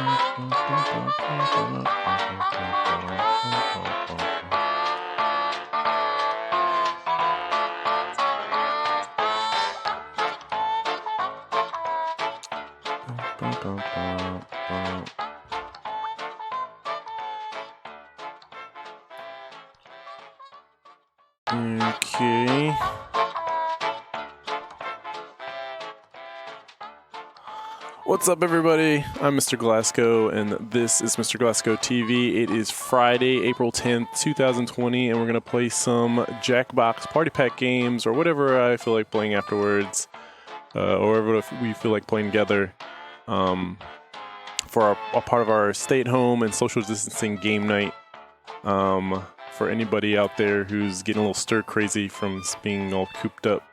Okay. What's up, everybody? I'm MrGlasco, and this is MrGlasco TV. It is Friday, April 10th, 2020, and we're going to play some Jackbox party pack games, or whatever I feel like playing afterwards, or whatever we feel like playing together, for a part of our stay-at-home and social distancing game night. For anybody out there who's getting a little stir-crazy from being all cooped up.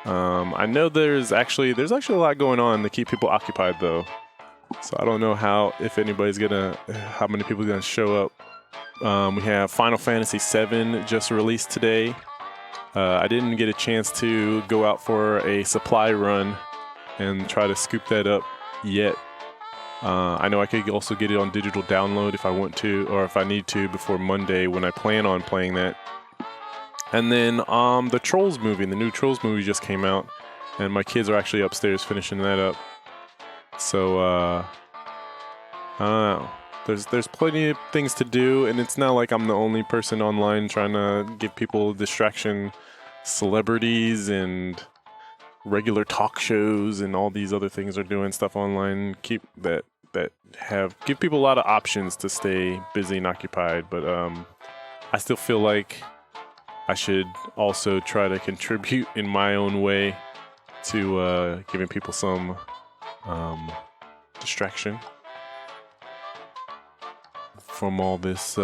I know there's actually a lot going on to keep people occupied, though. So I don't know how many people are gonna show up. We have Final Fantasy VII just released today. I didn't get a chance to go out for a supply run and try to scoop that up yet. I know I could also get it on digital download if I want to, or if I need to, before Monday when I plan on playing that. And then the Trolls movie, the new Trolls movie just came out, and my kids are actually upstairs finishing that up. So I don't know. There's plenty of things to do, and it's not like I'm the only person online trying to give people distraction. Celebrities and regular talk shows and all these other things are doing stuff online. Give people a lot of options to stay busy and occupied, but I still feel like I should also try to contribute in my own way to giving people some distraction from all this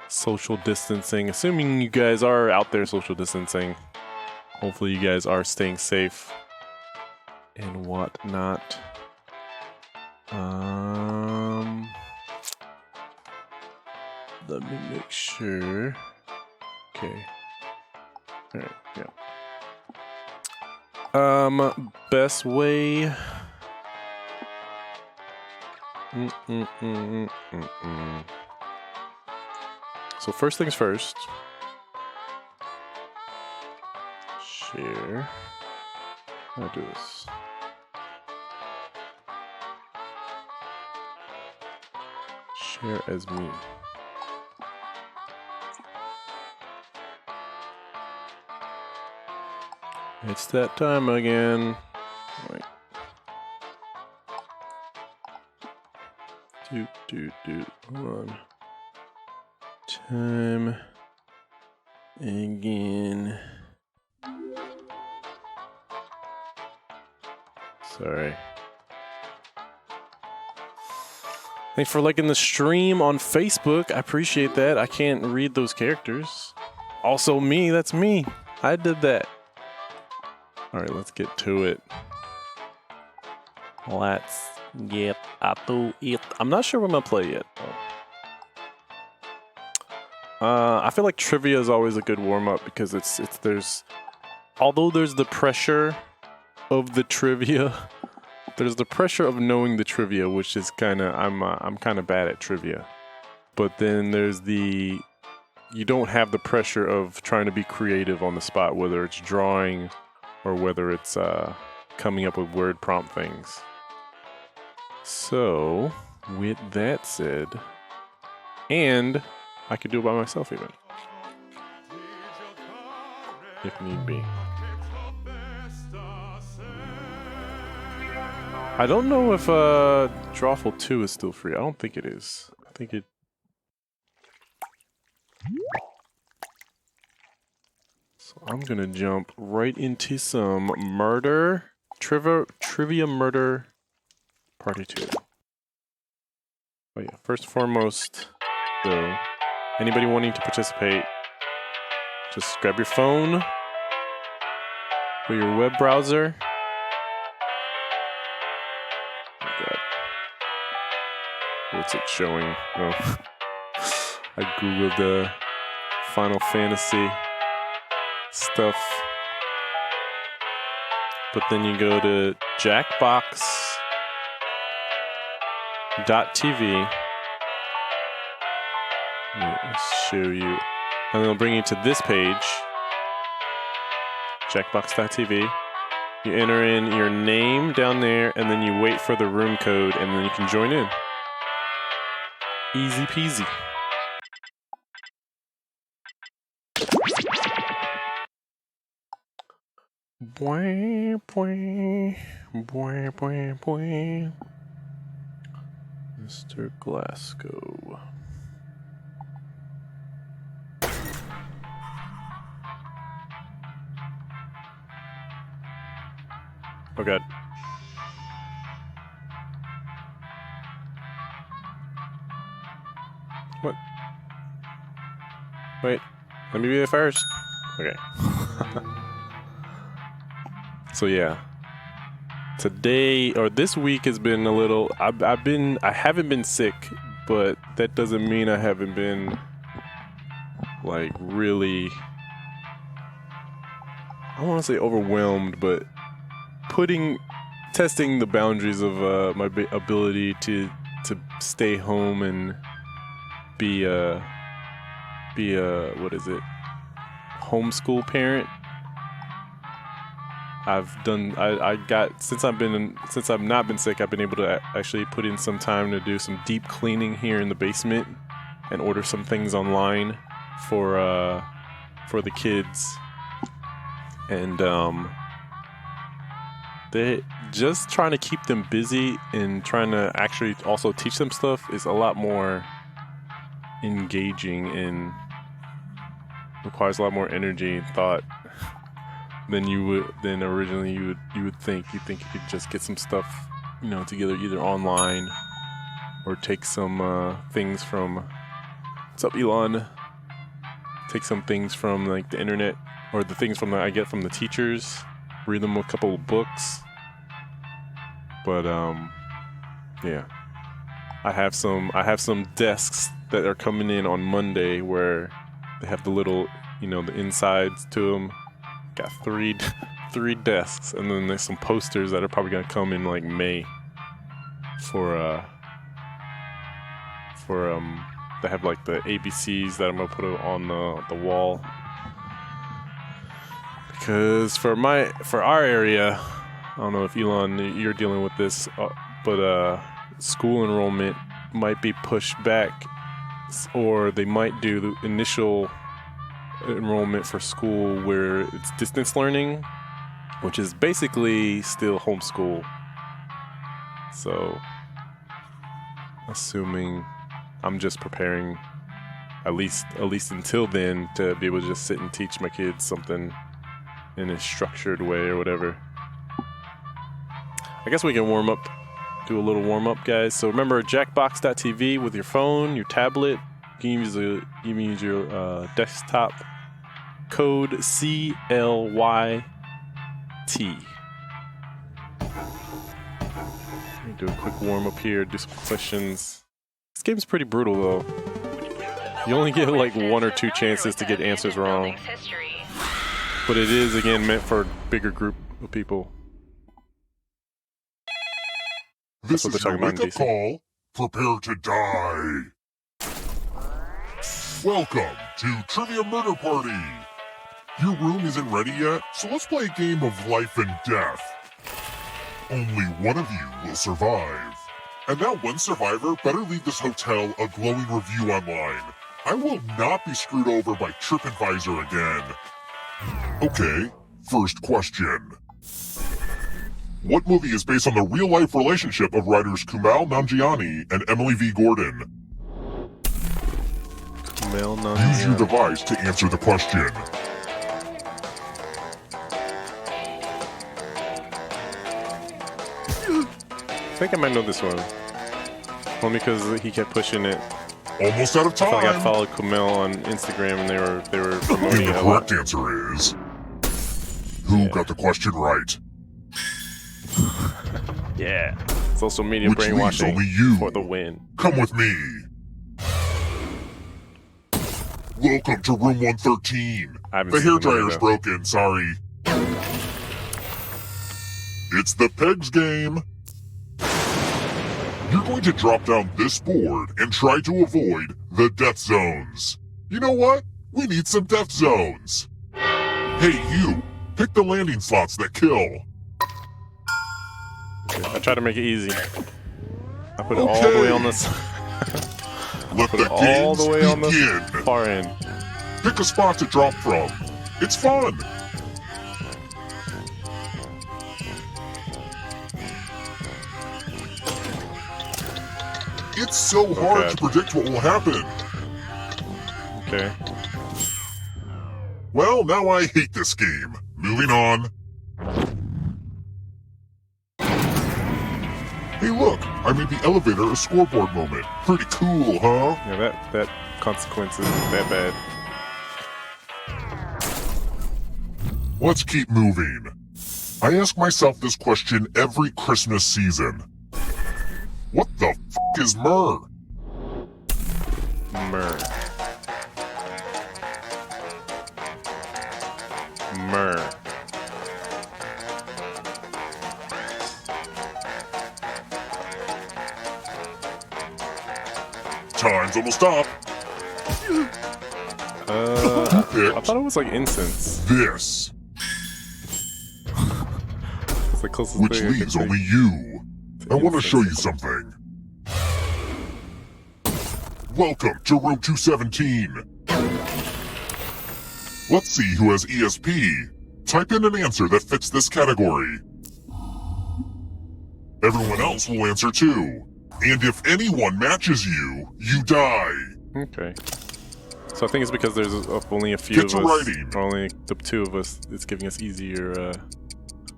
social distancing. Assuming you guys are out there social distancing, hopefully you guys are staying safe and whatnot. Let me make sure. Okay. Alright, yeah. Best way. So first things first. Share. How do I do this? Share as me. It's that time again. Wait. Hold on. Time again. Sorry. Thanks for liking the stream on Facebook. I appreciate that. I can't read those characters. Also me, that's me. I did that. Alright, let's get to it. Let's get to it. I'm not sure when I'm gonna play yet. I feel like trivia is always a good warm-up because although there's the pressure of the trivia, there's the pressure of knowing the trivia, which is I'm kind of bad at trivia. But then there's you don't have the pressure of trying to be creative on the spot, whether it's drawing or whether it's coming up with word prompt things. So, with that said, and I could do it by myself even, if need be. I don't know if Drawful 2 is still free. I don't think it is. I think it... So I'm gonna jump right into some trivia murder party 2. Oh yeah, first and foremost, though, anybody wanting to participate, just grab your phone or your web browser. Oh god. What's it showing? Oh. I googled the Final Fantasy stuff. But then you go to Jackbox Jackbox.tv. Let me show you. And it'll bring you to this page. Jackbox.tv. You enter in your name down there, and then you wait for the room code, and then you can join in. Easy peasy. Boing, boing, boing, boing, boing. MrGlasco. Oh god. What? Wait, let me be there first. Okay. So yeah, today or this week has been a little. I haven't been sick, but that doesn't mean I haven't been like really. I don't want to say overwhelmed, but testing the boundaries of my ability to stay home and be a what is it? Homeschool parent. Since I've not been sick, I've been able to actually put in some time to do some deep cleaning here in the basement and order some things online for the kids. And they just trying to keep them busy and trying to actually also teach them stuff is a lot more engaging and requires a lot more energy and thought than originally you would think. You think you could just get some stuff, together either online or take some things from what's up, Elon? Take some things from like the internet or the things I get from the teachers. Read them a couple of books. But yeah, I have some desks that are coming in on Monday where they have the little, the insides to them. Got three desks, and then there's some posters that are probably gonna come in like May for they have like the ABCs that I'm gonna put on the wall. Because for our area, I don't know if Elon you're dealing with this, but school enrollment might be pushed back, or they might do the initial enrollment for school where it's distance learning, which is basically still homeschool. So, assuming I'm just preparing, at least until then, to be able to just sit and teach my kids something in a structured way or whatever. I guess we can do a little warm up, guys. So remember, Jackbox.tv with your phone, your tablet. You can use your desktop. Code CLYT. Let me do a quick warm up here, do some questions. This game's pretty brutal though. You only get like 1 or 2 chances to get answers wrong. But it is again meant for a bigger group of people. This is your wake-up call. Prepare to die. Welcome to Trivia Murder Party. Your room isn't ready yet, so let's play a game of life and death. Only one of you will survive. And that one survivor better leave this hotel a glowing review online. I will not be screwed over by TripAdvisor again. Okay, first question. What movie is based on the real-life relationship of writers Kumail Nanjiani and Emily V. Gordon? Use your device to answer the question. I think I might know this one. Only because he kept pushing it. Almost out of time. I followed Kumail on Instagram and they were promoting it. The correct answer is... Who got the question right? Yeah. Social media Which brainwashing only you. For the win. Come with me. Welcome to room 113. The hairdryer's broken, sorry. It's the Pegs game. You're going to drop down this board and try to avoid the death zones. You know what? We need some death zones. Hey, you! Pick the landing slots that kill. Okay, I try to make it easy. I put it all the way on this. Let the all games the way on the begin. far end. Pick a spot to drop from. It's fun. It's so hard to predict what will happen. Okay. Well, now I hate this game. Moving on. Hey look, I made the elevator a scoreboard moment. Pretty cool, huh? Yeah, that consequence isn't that bad. Let's keep moving. I ask myself this question every Christmas season. What the f*** is myrrh? Myrrh. Myrrh. Time's almost up. I thought it was like incense. This. It's the closest Which thing I can leaves think. only you. I want to show you something. Welcome to room 217. Let's see who has ESP. Type in an answer that fits this category. Everyone else will answer too. And if anyone matches you, you die. Okay. So I think it's because there's only a few Get of to us. writing. Or only the two of us. It's giving us easier.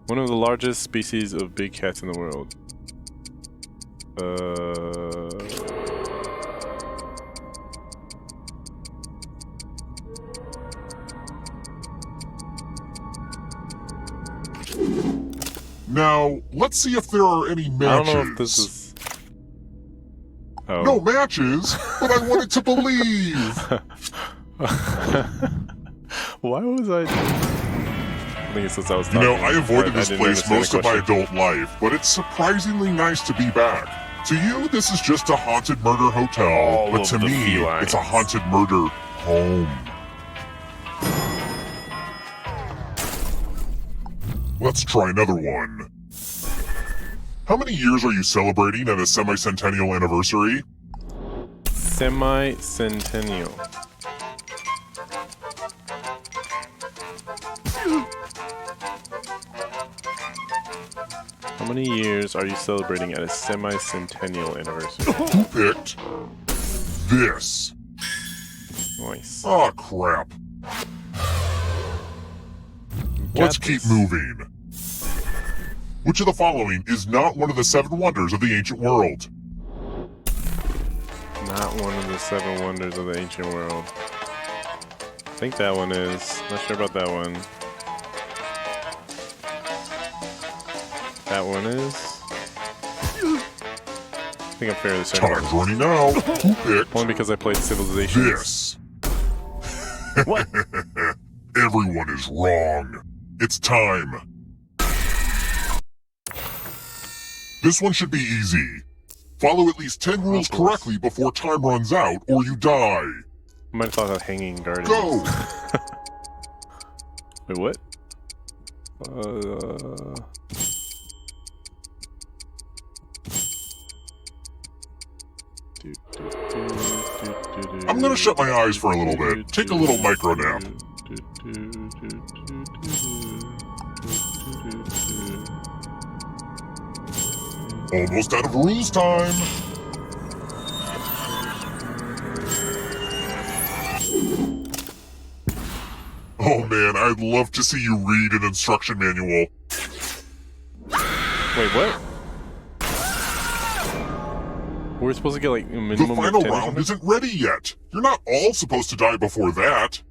One of the largest species of big cats in the world. Now, let's see if there are any matches. I don't know if this is. Oh. No matches, but I wanted to believe. Why was I think it's since I was You talking. know, I avoided this didn't place understand most the of my question. adult life, but it's surprisingly nice to be back. To you, this is just a haunted murder hotel, All but of to the me, felines. it's a haunted murder home. Let's try another one. How many years are you celebrating at a semi-centennial anniversary? Semi-centennial. How many years are you celebrating at a semi-centennial anniversary? Who picked this? Nice. Aw, crap. Let's keep moving. Which of the following is not one of the 7 wonders of the ancient world? Not one of the 7 wonders of the ancient world. I think that one is. Not sure about that one. That one is. I think I'm fairly certain. Time's running out. Who picked Only because I played Civilization. this? What? Everyone is wrong. It's time. This one should be easy. Follow at least 10 rules correctly before time runs out, or you die. I might have thought of Hanging Guardians. Go! Wait, what? I'm gonna shut my eyes for a little bit. Take a little micro nap. Almost out of rules time. Oh man, I'd love to see you read an instruction manual. Wait, what? We're supposed to get like a The minimum final of 10 or round something? isn't ready yet. You're not all supposed to die before that.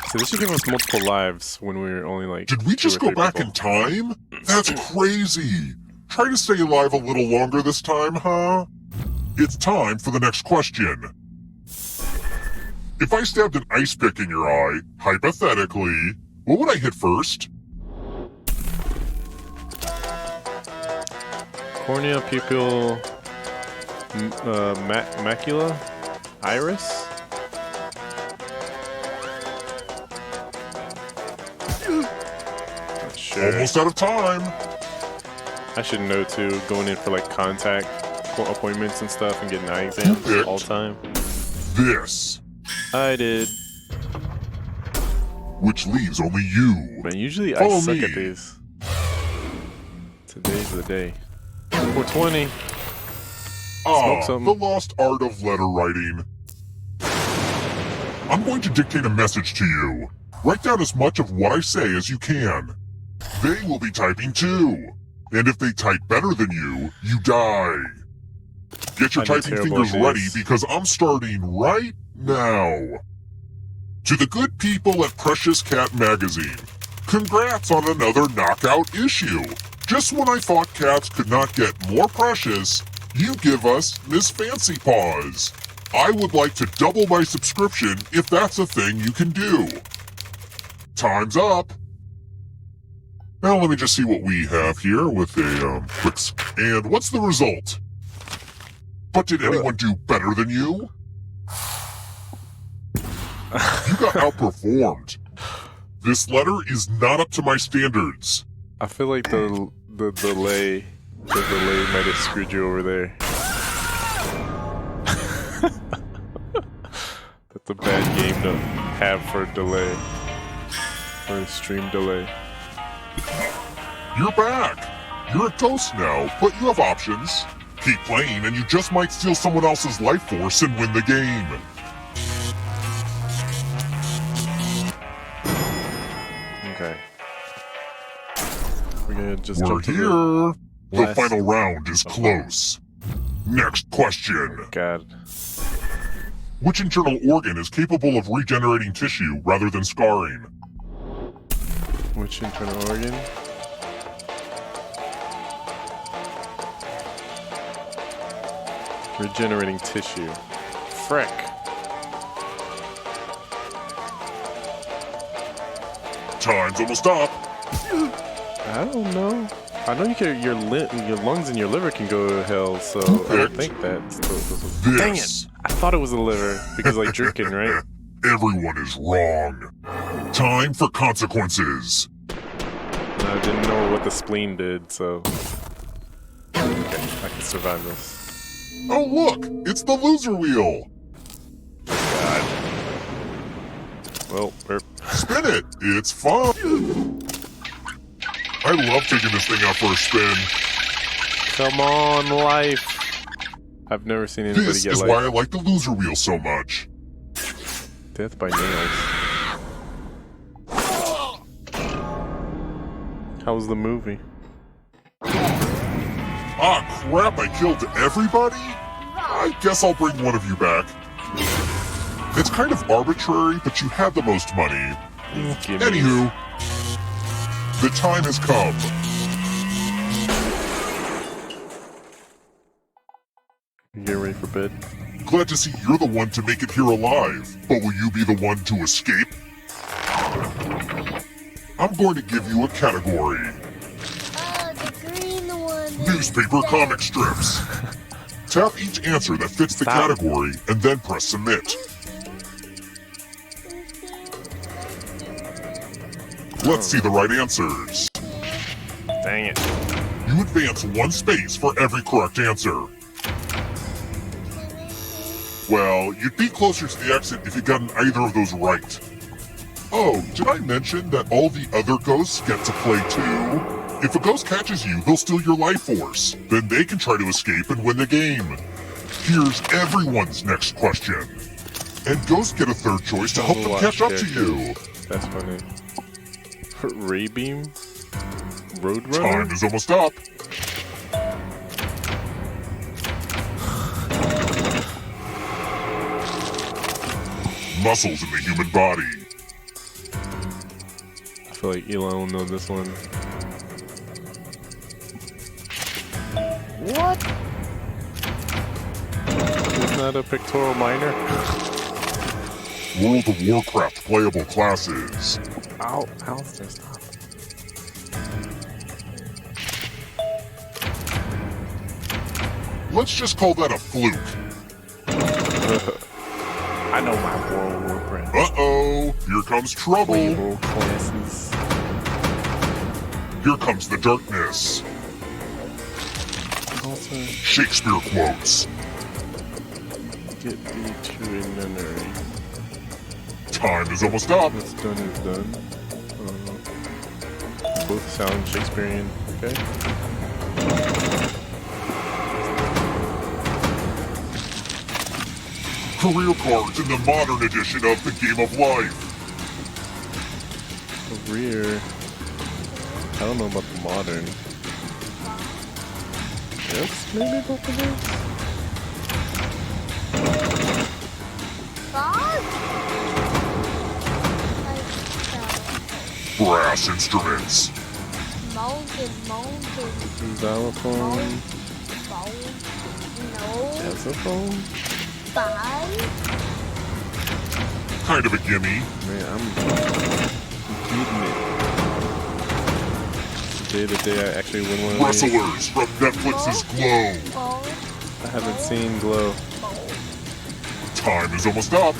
So this should give us multiple lives when we're only like. Did we 2 or just go 3 back people. in time? That's crazy. Try to stay alive a little longer this time, huh? It's time for the next question. If I stabbed an ice pick in your eye, hypothetically, what would I hit first? Cornea, pupil, Macula? Iris? Not sure. Almost out of time. I should know too, going in for like contact appointments and stuff and getting eye exams all the time. This. I did. Which leaves only you. Man, usually Follow I suck me. at these. Today's the day. 420. Ah, something. the lost art of letter writing. I'm going to dictate a message to you. Write down as much of what I say as you can. They will be typing too. And if they type better than you, you die. Get your I know typing terrible fingers ready ideas. because I'm starting right now. To the good people at Precious Cat Magazine, congrats on another knockout issue. Just when I thought cats could not get more precious, you give us Miss Fancy Paws. I would like to double my subscription if that's a thing you can do. Time's up. Now let me just see what we have here with a quick and what's the result? But did anyone do better than you? You got outperformed. This letter is not up to my standards. I feel like the delay might have screwed you over there. That's a bad game to have for a delay. For a stream delay. You're back. You're a ghost now, but you have options. Keep playing and you just might steal someone else's life force and win the game. Okay. We're gonna just We're jump to here. The last- final round is close. Next question. God. Which internal organ is capable of regenerating tissue rather than scarring? Which internal organ? Regenerating tissue. Frick. Time's almost up. I don't know. I know you can, your lungs and your liver can go to hell, so I don't think that's the Dang it! This. I thought it was the liver because like drinking, right? Everyone is wrong. Time for consequences. And I didn't know what the spleen did, so okay, I can survive this. Oh look, it's the loser wheel. God. Well, we're Spin it, it's fun. I love taking this thing out for a spin. come on, life. I've never seen anybody This get is like why I like the loser wheel so much. death by nails. How was the movie? Ah crap, I killed everybody? I guess I'll bring one of you back. It's kind of arbitrary, but you had the most money. Give me- Anywho, the time has come. You getting ready for bed? Glad to see you're the one to make it here alive, but will you be the one to escape? I'm going to give you a category. Oh, the green one. Newspaper comic strips. Tap each answer that fits the Stop. category and then press submit. Let's see the right answers. Dang it. You advance one space for every correct answer. Well, you'd be closer to the exit if you'd gotten either of those right. Oh, did I mention that all the other ghosts get to play too? If a ghost catches you, they'll steal your life force. Then they can try to escape and win the game. Here's everyone's next question. And ghosts get a third choice to help them Watch catch up to characters. you. That's funny. Ray beam? Time Roadrunner? is almost up. Muscles in the human body. I feel like Elon will know this one. What? Isn't that a pictorial minor? World of Warcraft playable classes. Ow, Alistair, stop. Let's just call that a fluke. I know my World War brand. Uh-oh, here comes trouble. Label classes. Here comes the darkness. Also, Shakespeare quotes. get thee to a nunnery. Time is almost up. What's done is done. Both sound Shakespearean. Okay. Career cards in the modern edition of the Game of Life. Career. I don't know about the modern. Yes, maybe both of those. Brass instruments. Xylophone. No. Saxophone. Five. Kind of a gimme. Man, I'm beating it. Today the day I actually win one of these. Wrestlers from Netflix's Glow. I haven't seen Glow. Time is almost up.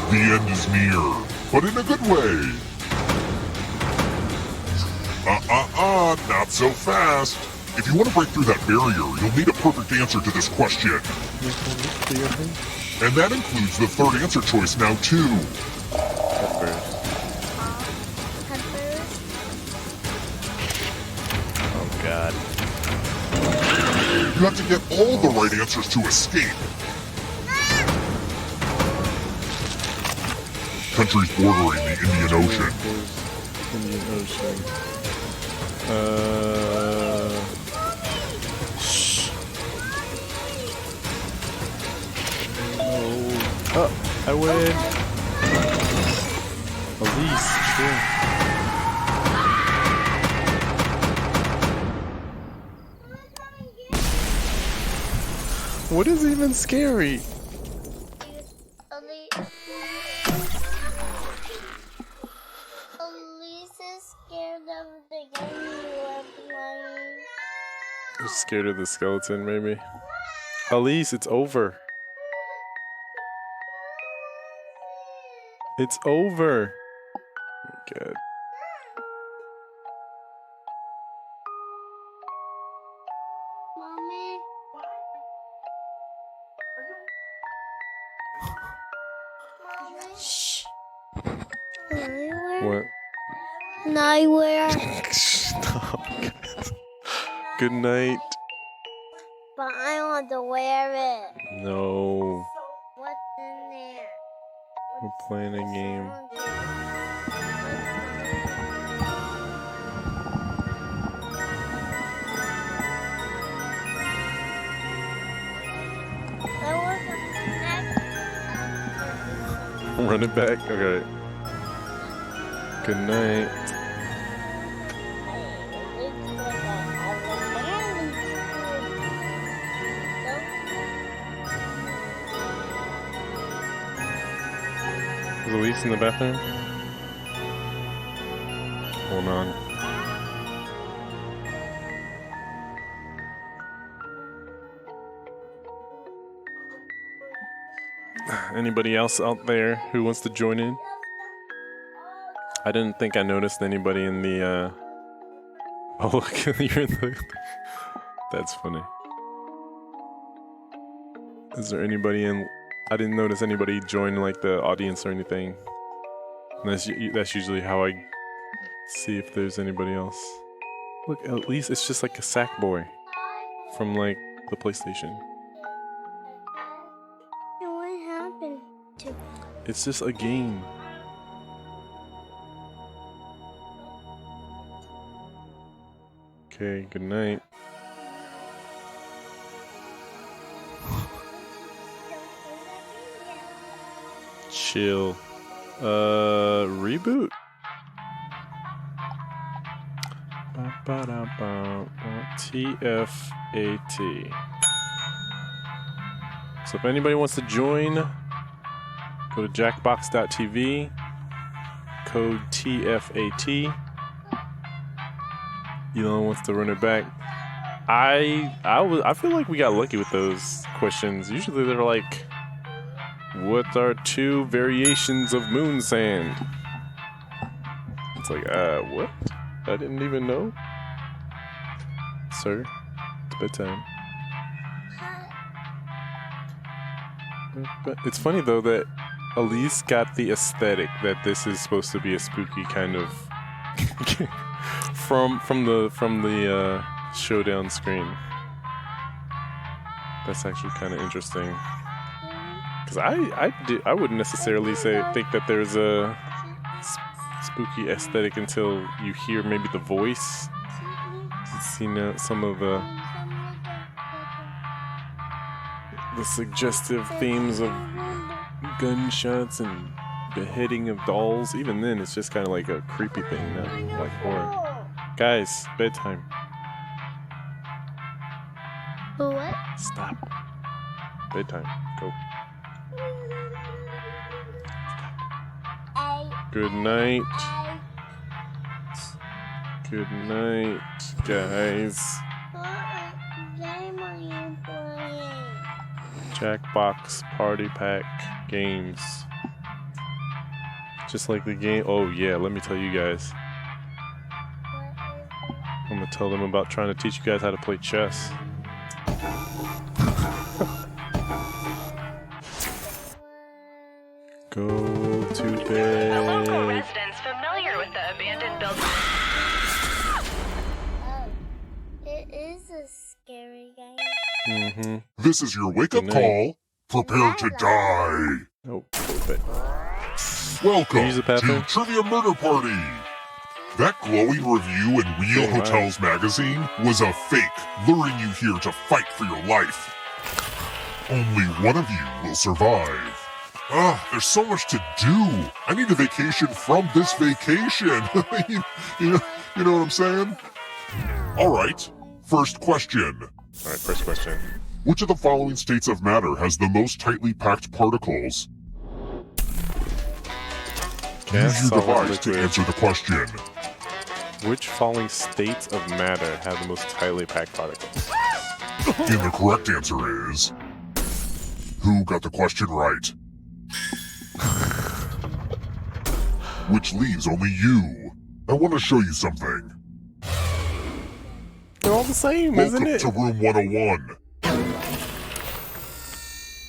The end is near, but in a good way. Not so fast. If you want to break through that barrier, you'll need a perfect answer to this question. And that includes the third answer choice now, too. Oh, God. You have to get all the right answers to escape. Countries bordering the Indian Ocean. Indian Ocean. Oh, I win. Elise, sure. What is even scary? Elise is scared of the game you are playing. You're scared of the skeleton, maybe? Elise, it's over. It's over. Good. Mommy. Shh. What? Nowhere. Stop. Good night. But I want to wear it. No. What's in there? We're playing a game. Run it back? Okay. Good night. Is Elise in the bathroom? Hold on. Anybody else out there who wants to join in? I didn't think I noticed anybody in the, Oh, look, you're in the... That's funny. Is there anybody in... I didn't notice anybody join, like, the audience or anything. And that's usually how I see if there's anybody else. Look, at least it's just like a sack boy from, like, the PlayStation. What happened to It's just a game. Okay, good night. Chill. Reboot? TFAT. So if anybody wants to join, Go to jackbox.tv, code TFAT. Elon wants to run it back. I feel like we got lucky with those questions. Usually they're like, what are 2 variations of moon sand? It's like, what? I didn't even know. Sir, it's bedtime. But it's funny though that Elise got the aesthetic that this is supposed to be a spooky kind of from the showdown screen. That's actually kind of interesting. Because I wouldn't necessarily think that there's a spooky aesthetic until you hear maybe the voice. You see some of the suggestive themes of gunshots and beheading of dolls. Even then, it's just kind of like a creepy thing, not like horror. Guys, bedtime. What? Stop. Bedtime. Go. Good night. Good night, guys. What game are you playing? Jackbox Party Pack games. Just like the game. Oh yeah, let me tell you guys. I'm gonna tell them about trying to teach you guys how to play chess. Go to bed. The local residents familiar with the abandoned building. It is a scary game. Mm-hmm. This is your wake-up call. Prepare to die. Oh, go to bed. Welcome Use the to bathroom? Trivia Murder Party. That glowing review in Real Oh, my. Hotels magazine was a fake, luring you here to fight for your life. Only one of you will survive. There's so much to do. I need a vacation from this vacation. you know what I'm saying? All right, first question. All right, first question. Which of the following states of matter has the most tightly packed particles? Gas, Use your solid, device to liquid. answer the question. Which following states of matter have the most tightly packed particles? And the correct answer is... Who got the question right? Which leaves only you. I want to show you something. They're all the same, Welcome isn't it? to room 101.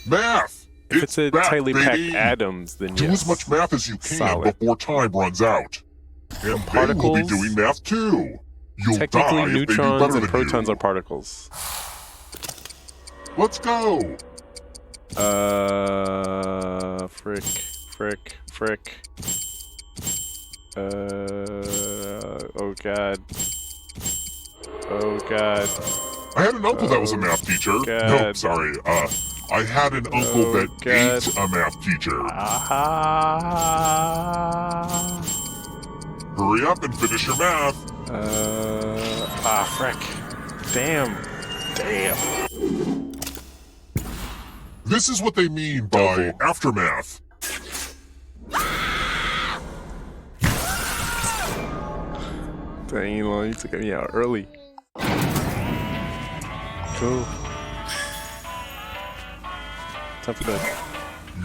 Math! If it's a back, tightly baby. packed atoms, then Do yes. as much math as you can Solid. before time runs out. And they will be particles? doing math too. You'll Technically, die if they do neutrons better and than protons you. are particles. Let's go! Frick. Oh god. I had an uncle that was a math teacher. No, God. sorry. I had an uncle that God. ate a math teacher. Aha! Hurry up and finish your math. Frick. Damn. This is what they mean by aftermath. Dang, Elon, you took me out early. Cool. Time for bed.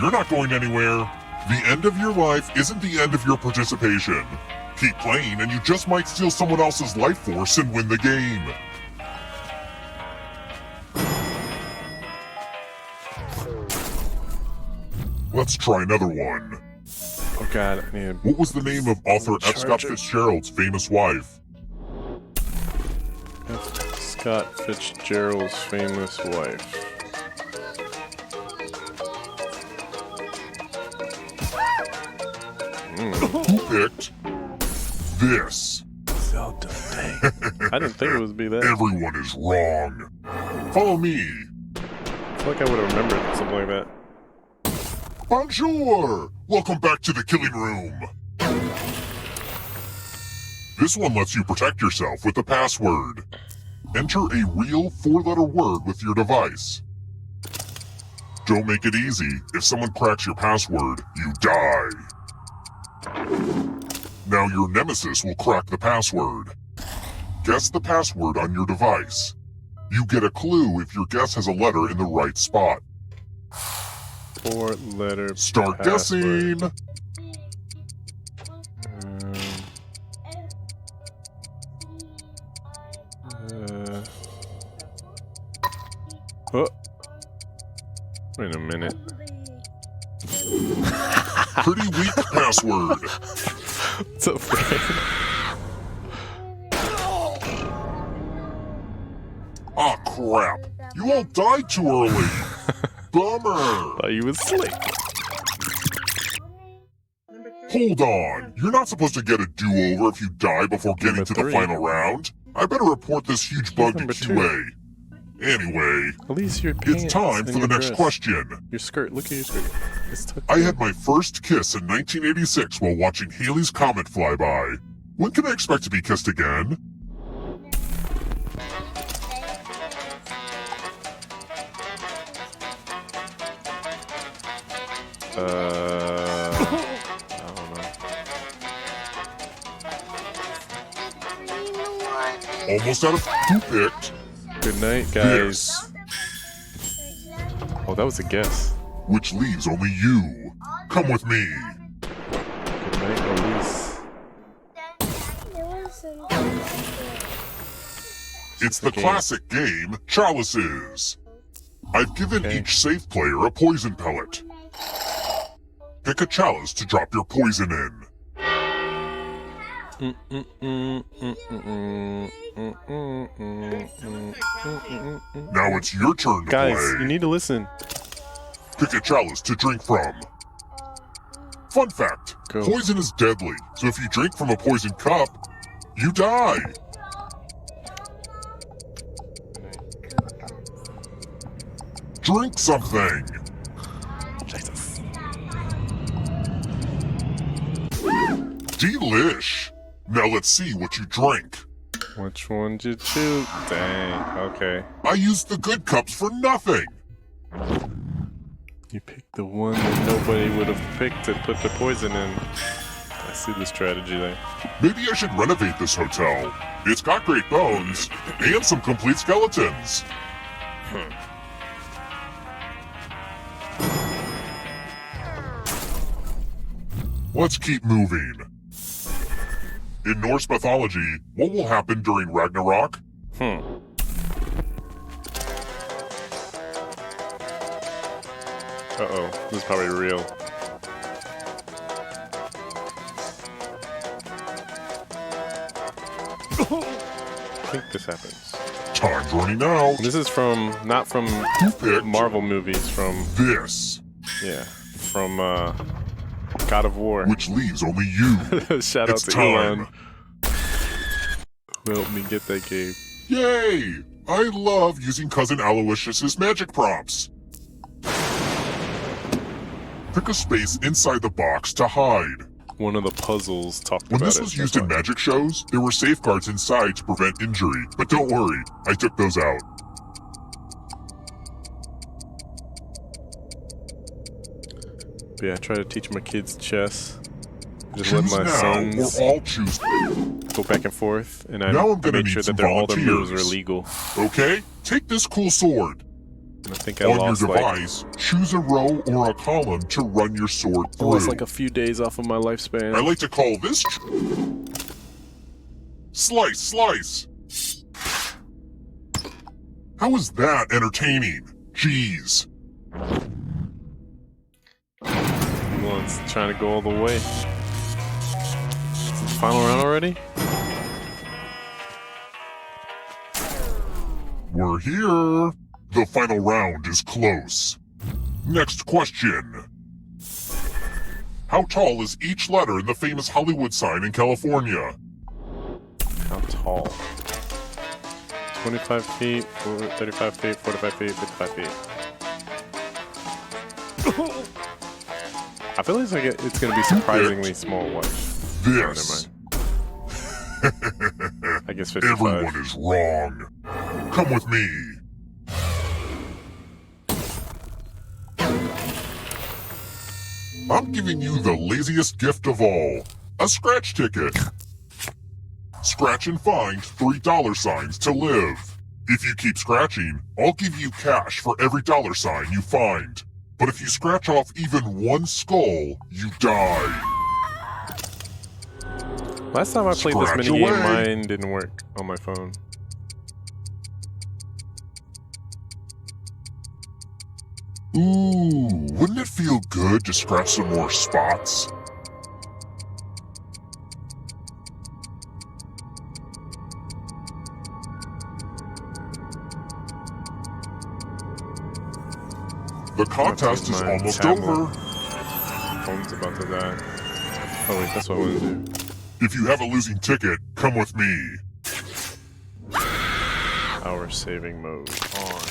You're not going anywhere. The end of your life isn't the end of your participation. Keep playing and you just might steal someone else's life force and win the game. Let's try another one. Oh god, I need What was the name of author F. Scott Charger. Fitzgerald's famous wife? F. Scott Fitzgerald's famous wife. Who picked this? Zelda, dang. I didn't think it would be that. Everyone is wrong. Follow me. I feel like I would have remembered something like that. Bonjour! Welcome back to the killing room. This one lets you protect yourself with a password. Enter a real 4-letter word with your device. Don't make it easy. If someone cracks your password, you die. Now your nemesis will crack the password. Guess the password on your device. You get a clue if your guess has a letter in the right spot. 4-letter Start password. guessing. Oh. Wait a minute. Pretty weak password. What's up, Frank? Ah, crap. You all died too early. Bummer. Thought you was slick. Hold on. You're not supposed to get a do-over if you die before getting Number to the 3. final round. I better report this huge bug to Number 2. QA. Anyway, At least your pants it's time and for the your next dress. question. Your skirt. Look at your skirt. It's tucked I in. had my first kiss in 1986 while watching Halley's Comet fly by. When can I expect to be kissed again? I don't know. Almost out of who picked Good night, guys. this, Oh, that was a guess. which leaves only you. Come with me. Good night, Elise. It's the game. classic game, Chalices. I've given Okay. each safe player a poison pellet. Pick a chalice to drop your poison in. Now it's your turn to Guys, play. you need to listen. Pick a chalice to drink from. Fun fact, Go. poison is deadly, so if you drink from a poisoned cup, you die. Drink something. Jesus. Delish. Now let's see what you drink. Which one did you choose? Dang. Okay. I used the good cups for nothing. You picked the one that nobody would have picked to put the poison in. I see the strategy there. Maybe I should renovate this hotel. It's got great bones and some complete skeletons. Let's keep moving. In Norse mythology, what will happen during Ragnarök? Uh-oh. This is probably real. I think this happens. Time's running out. This is from, not from Who picked Marvel movies, from, this? yeah, from God of War. Which leaves only you. Shout out It's to time. Elon, who helped me get that game. Yay! I love using Cousin Aloysius's magic props. Pick a space inside the box to hide. One of the puzzles talked When about this it. was used in magic shows, there were safeguards inside to prevent injury. But don't worry, I took those out. But yeah, I try to teach my kids chess. Just let Choose my now, sons or I'll choose. go back and forth, and I Now I'm gonna make need sure some that all their moves are volunteers. legal. Okay? Take this cool sword. And I think I On lost your like device, choose a row or a column to run your sword I through. lost like a few days off of my lifespan. I like to call this slice, slice. How is that entertaining? Jeez. One's trying to go all the way. Is it the final round already? We're here. The final round is close. Next question. How tall is each letter in the famous Hollywood sign in California? How tall? 25 feet, 35 feet, 45 feet, 55 feet. I feel like it's going to be surprisingly small. Watch. This. I guess 55. Everyone is wrong. Come with me. I'm giving you the laziest gift of all. A scratch ticket. Scratch and find $3 to live. If you keep scratching, I'll give you cash for every $sign you find. But if you scratch off even one skull, you die. Last time I played this Scratch minigame, away. mine didn't work on my phone. Ooh, wouldn't it feel good to scratch some more spots? The contest is my almost tablet. over. Phone's about to die. Oh wait, that's what I want to do. If you have a losing ticket, come with me. Power saving mode on.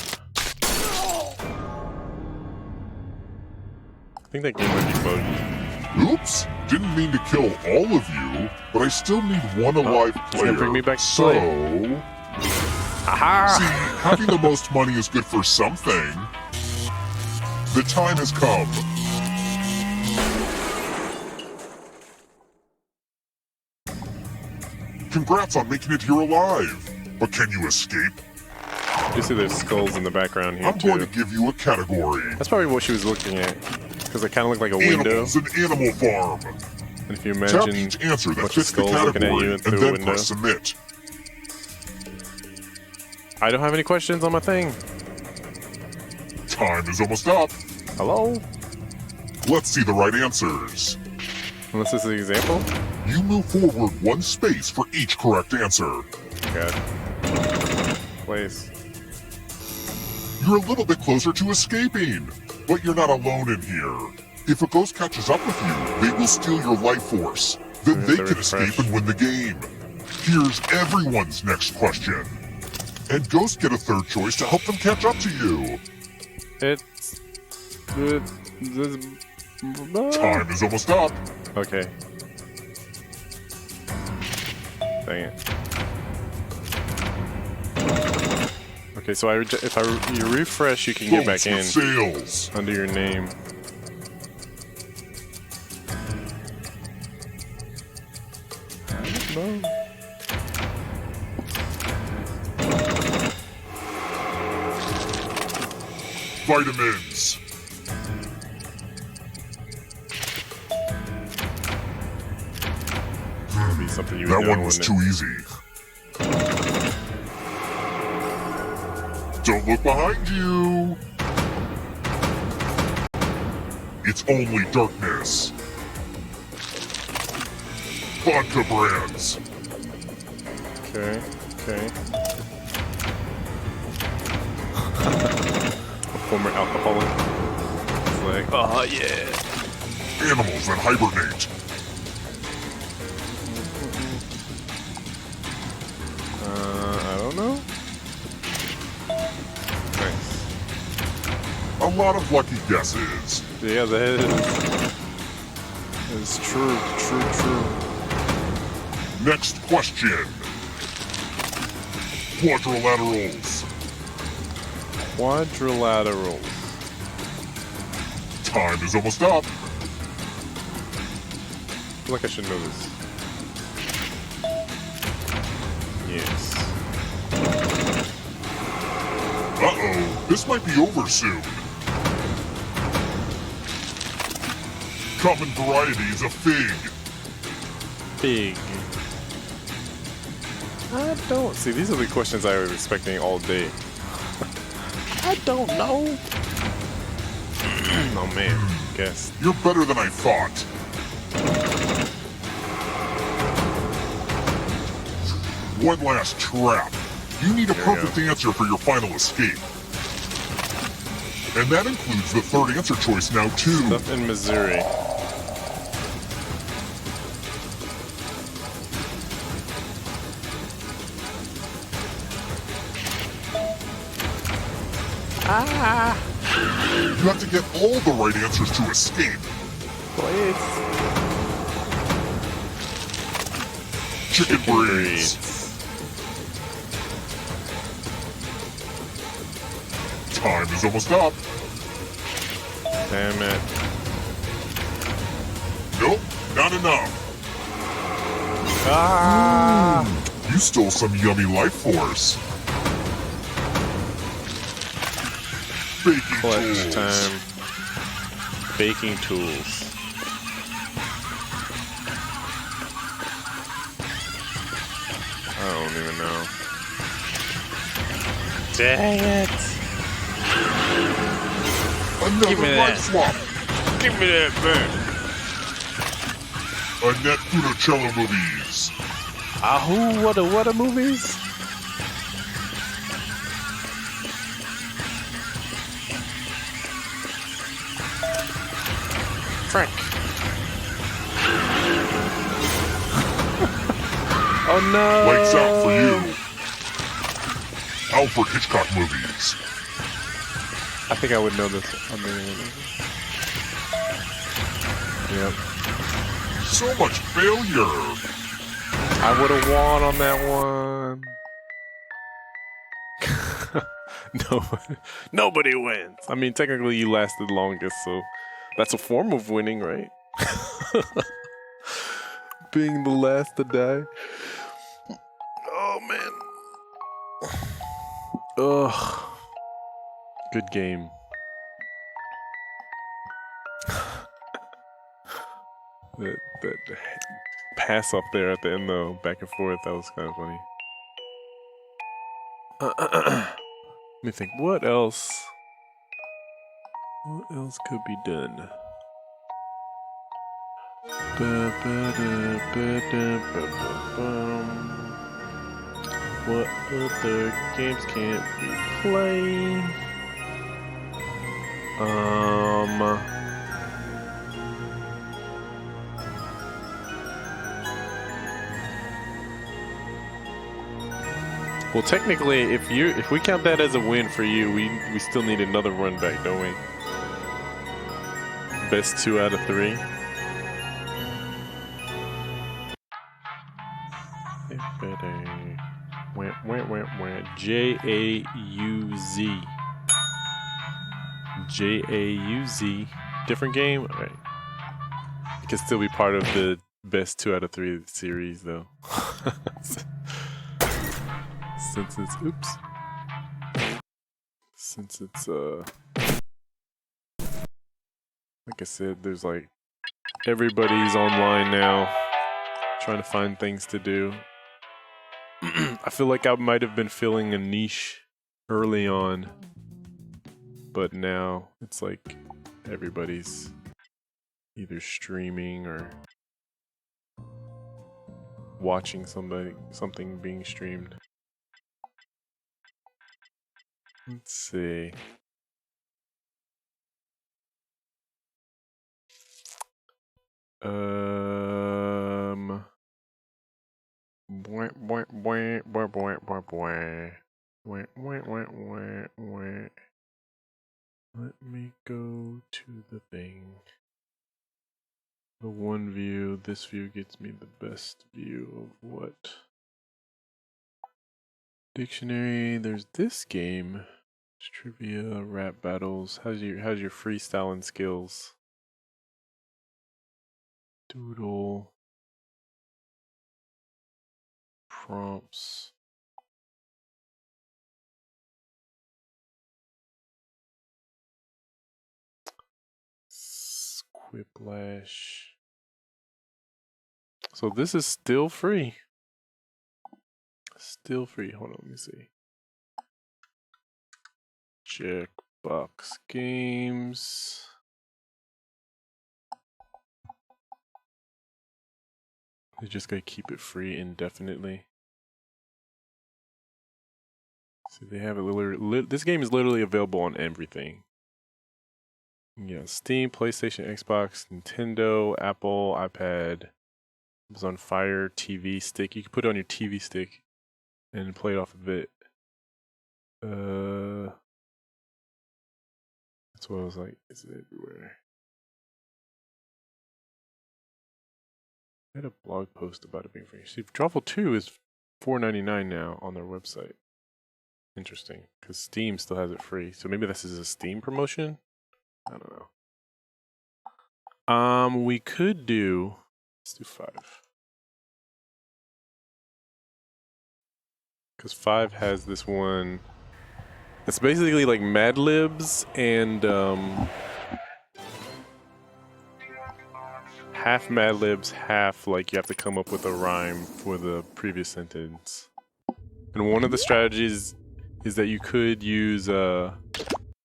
I think that game might be buggy. Oops, didn't mean to kill all of you, but I still need one alive it's player. gonna bring me back to so, play. Aha! see, having the most money is good for something. The time has come. Congrats on making it here alive. But can you escape? You see there's skulls in the background here I'm going too. to give you a category. That's probably what she was looking at. Because it kind of looked like a window. Animals and Animal Farm. And if you Tap imagine each answer a that bunch of fits the skulls looking at category you and through a then window. press submit. I don't have any questions on my thing. Time is almost up. Hello? Let's see the right answers. Unless this is the example? You move forward one space for each correct answer. God. Place. You're a little bit closer to escaping, but you're not alone in here. If a ghost catches up with you, they will steal your life force. Then they to can refresh. escape and win the game. Here's everyone's next question. And ghosts get a third choice to help them catch up to you. It's... Time is almost up. Okay. Dang it. Okay, so if you refresh, you can get back Boats in with sails. under your name. I don't know. Vitamins. That'd be something you would That know, one was wouldn't too easy. Don't look behind you. It's only darkness. Vodka brands. it? Okay, okay. A former alcoholic. It's like, oh yeah. Animals that hibernate. I don't know. Nice. A lot of lucky guesses. Yeah, that is true, true. Next question. Quadrilaterals. Quadrilateral. Time is almost up. I feel like I should know this. Yes. Uh-oh, this might be over soon. Common variety is a fig. Big. I don't see. These are the questions I was expecting all day. I don't know. Oh man, guess. You're better than I thought. One last trap. You need a There you perfect answer for your final escape. And that includes the third answer choice now, too. Stuff in Missouri. You have to get all the right answers to escape. Please. Chicken breeds. Time is almost up. Damn it. Not enough. Ah! You stole some yummy life force. Baking Clutch tools. time. Baking tools. I don't even know. Dang it! Another Give me life that. swap. Give me that back. Annette Funicello movies. Who? What a movies? Frank. Oh no! Lights out for you. Alfred Hitchcock movies. I think I would know this. Yep. So much failure. I would have won on that one. Nobody wins. I mean, technically you lasted longest, so that's a form of winning, right? Being the last to die. Oh, man. Ugh. Good game. that pass up there at the end, though, back and forth, that was kind of funny. Let me think. What else? What else could be done? What other games can't we play? Well, technically, if we count that as a win for you, we still need another run back, don't we? Best 2 out of 3. Jauz. Jauz. Different game? Alright. It can still be part of the best 2 out of 3 of the series, though. Since it's like I said, there's like everybody's online now trying to find things to do. I feel like I might have been filling a niche early on, but now it's like everybody's either streaming or watching something being streamed. Let's see. Let me go to the thing. The one view. This view gets me the best view of what? Dictionary. There's this game. Trivia, rap battles. How's your freestyling skills? Doodle. Prompts. Quiplash. So this is still free. Still free. Hold on, let me see. Jackbox games. They're just gonna keep it free indefinitely. See, they have it this game is literally available on everything. Yeah, Steam, PlayStation, Xbox, Nintendo, Apple, iPad, Amazon Fire, TV stick. You can put it on your TV stick and play it off of it. That's what I was like. Is it everywhere? I had a blog post about it being free. See, Drawful 2 is $4.99 now on their website. Interesting, because Steam still has it free. So maybe this is a Steam promotion? I don't know. We could do Let's do 5. Because 5 has this one. It's basically like Mad Libs and half Mad Libs, half like you have to come up with a rhyme for the previous sentence. And one of the strategies is that you could use their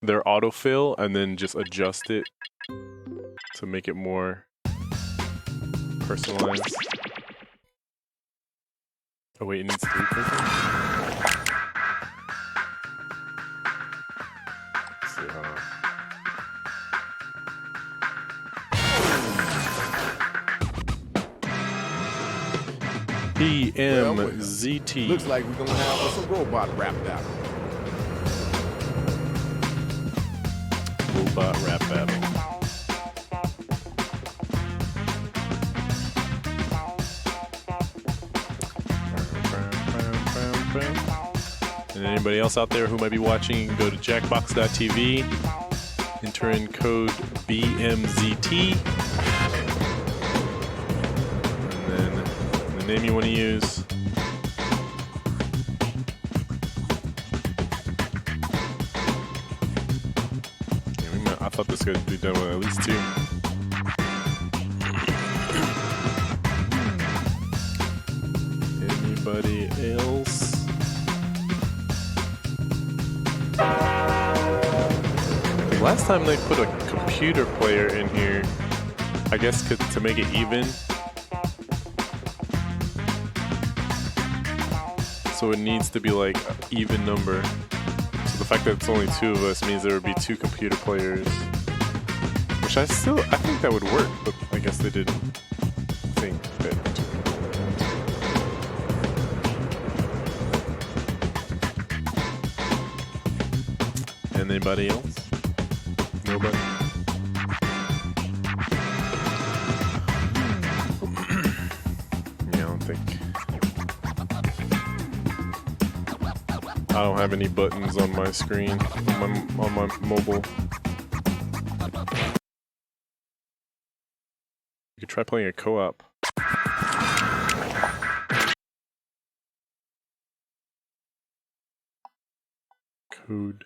autofill and then just adjust it to make it more personalized. Oh wait, it needs 3 people? Let's see, hold on. PMZT. Looks like we're gonna have some robot rap battle. Robot rap battle. And anybody else out there who might be watching, go to jackbox.tv, enter in code BMZT, and then the name you want to use. Yeah, I thought this could be done with at least 2. Anybody else? Last time they put a computer player in here, I guess to make it even. So it needs to be like an even number. So the fact that it's only 2 of us means there would be 2 computer players. Which I think that would work, but I guess they didn't think that. Anybody else? Nobody? Yeah, I don't think. I don't have any buttons on my screen, on my mobile. You could try playing a co-op. Code.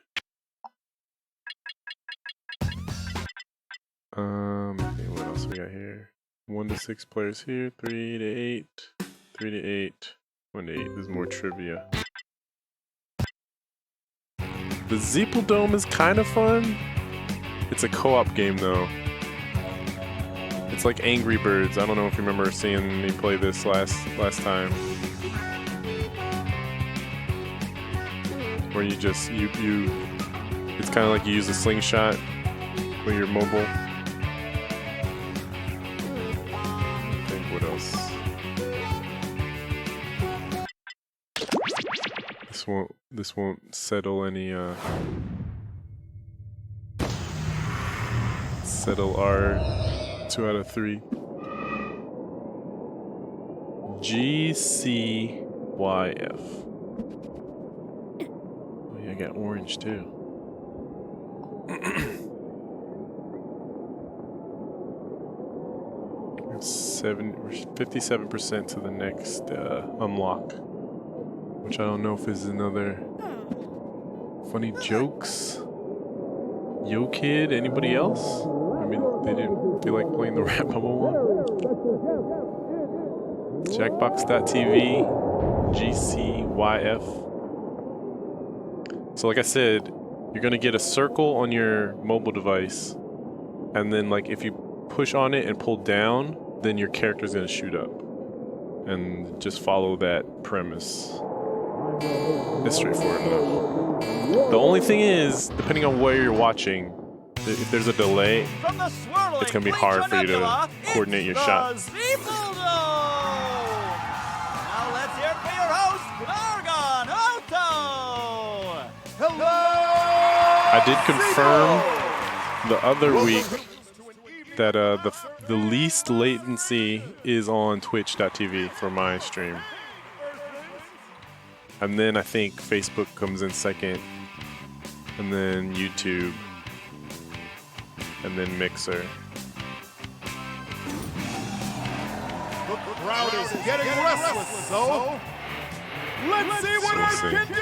Okay, what else we got here? 1 to 6 players here, 3 to 8, 3 to 8, 1 to 8. There's more trivia. The Zeeple Dome is kind of fun. It's a co-op game though. It's like Angry Birds. I don't know if you remember seeing me play this last time. Where you just it's kind of like you use a slingshot with your mobile. What else? This won't settle any settle our 2 out of 3. GCYF. Oh yeah, I got orange too. 57% to the next unlock, which I don't know if is another funny jokes. Yo Kid, anybody else? I mean, they didn't feel like playing the rap bubble one. Jackbox.tv, GCYF. So like I said, you're gonna get a circle on your mobile device, and then like if you push on it and pull down, then your character's gonna shoot up. And just follow that premise. It's straightforward enough. The only thing is, depending on where you're watching, if there's a delay, it's gonna be hard for you to coordinate your shot. Now let's hear it for your host, Argon Otto! Hello! I did confirm the other week that the least latency is on twitch.tv for my stream. And then I think Facebook comes in second, and then YouTube, and then Mixer. crowd is getting restless, so let's see what I can do!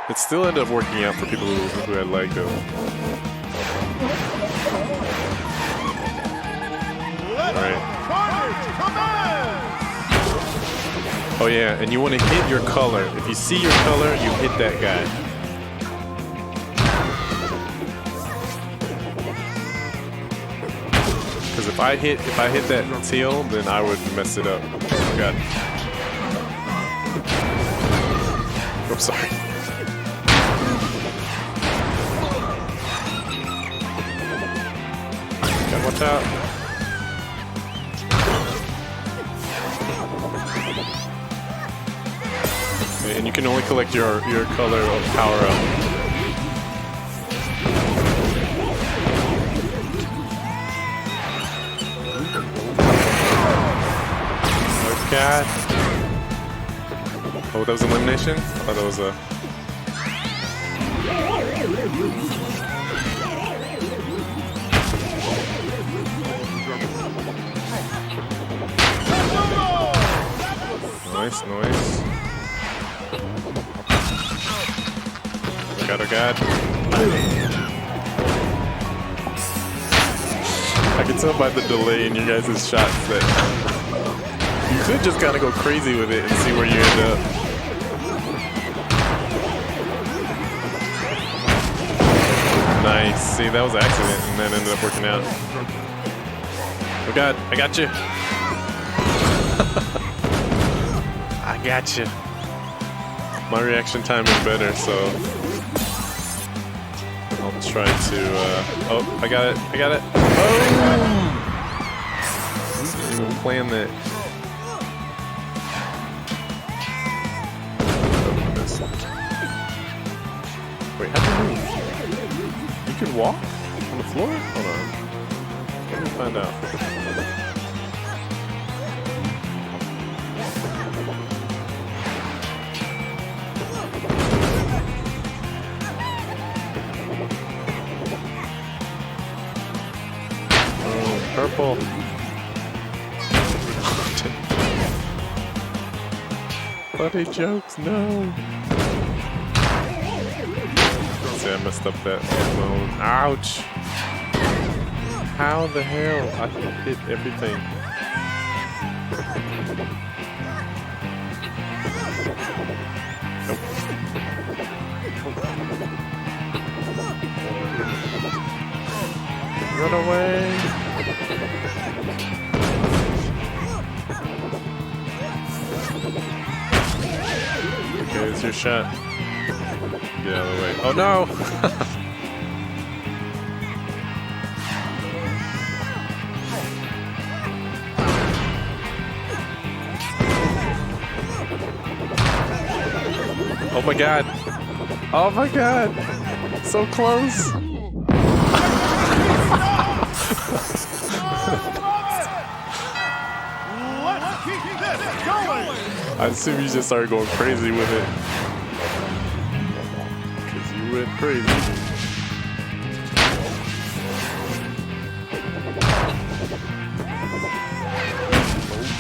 It still ended up working out for people who had leg though. Alright. Oh yeah, and you want to hit your color. If you see your color, you hit that guy. Because if I hit that teal, then I would mess it up. Oh god. I'm sorry. God, watch out. And you can only collect your color of power up. Oh god. Oh, that was elimination? I thought that was a... Nice, nice. Oh god, oh god. I can tell by the delay in you guys' shots that you could just kind of go crazy with it and see where you end up. Nice. See, that was an accident and that ended up working out. Oh god, I got you. I got you. My reaction time is better, so I'll try to. Oh, I got it! I got it! Oh! Didn't even plan that. Wait, how do you move? You can walk on the floor? Hold on. Let me find out. Purple. Buddy jokes, no. See, I messed up that bone. Ouch! How the hell? I hit everything. Nope. Run away! Okay, it's your shot. Get out of the way. Oh no! Oh my god! Oh my god! So close! I assume you just started going crazy with it. Because you went crazy.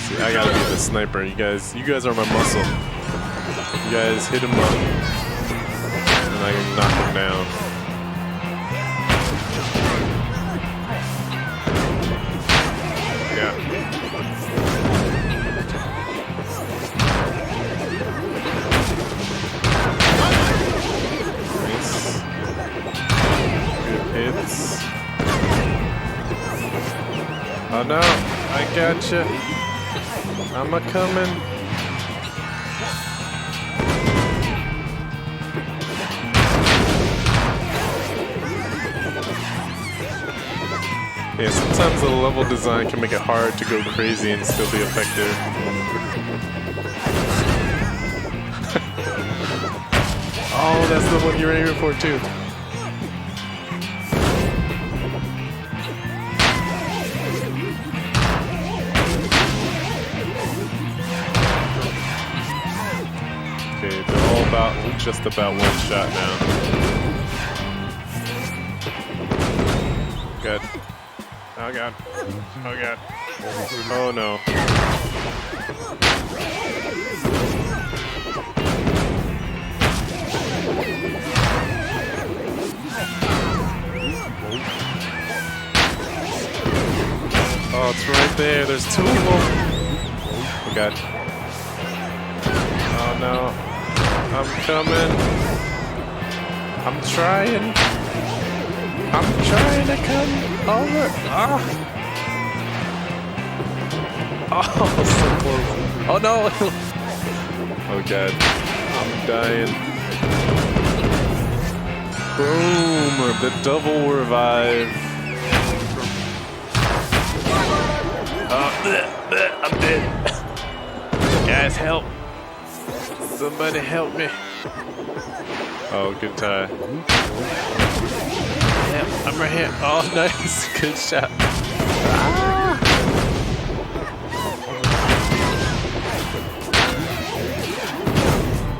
See, I gotta be the sniper. You guys are my muscle. You guys hit him up. And I can knock him down. Yeah. Oh no, I gotcha. I'm a-coming. Yeah, sometimes the level design can make it hard to go crazy and still be effective. Oh, that's the one you're aiming for too. Okay, they're all just about one shot now. Good. Oh god. Oh god. Oh no. Oh, it's right there. There's two of them. Oh god. Oh no. I'm coming. I'm trying. I'm trying to come over. Ah. Oh, so close. Oh no. Oh god. I'm dying. Boom. The double revive. I'm dead. Guys, help. Somebody help me. Oh, good tie. Yeah, I'm right here. Oh, nice. Good shot. Ah.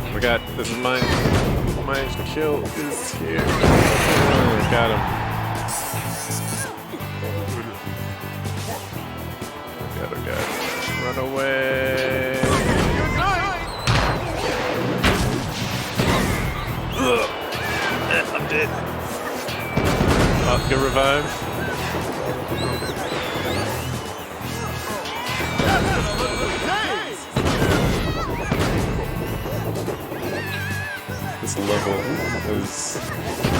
Oh my god, this is mine. My kill is here. Oh, got him. God. Run away. Ugh. I'm dead. Oh, good revive. This level is...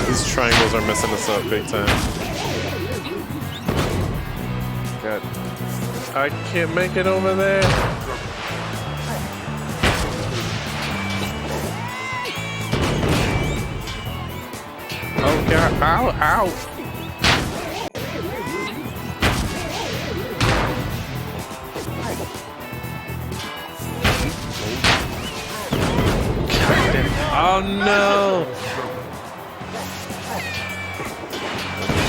These triangles are messing us up big time. God. I can't make it over there. Oh god, ow, ow. Oh no.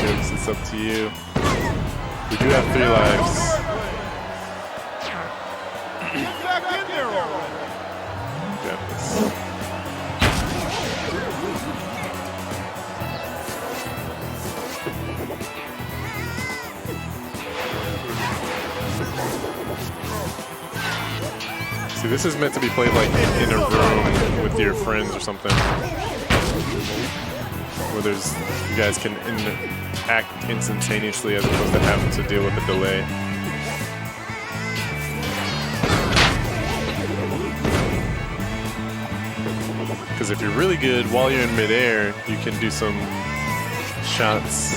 Jokes, it's up to you. We do have 3 lives. Back in there already. Got this. See, this is meant to be played like in a room with your friends or something, where there's you guys can act instantaneously as opposed to having to deal with a delay. Because if you're really good while you're in midair, you can do some shots.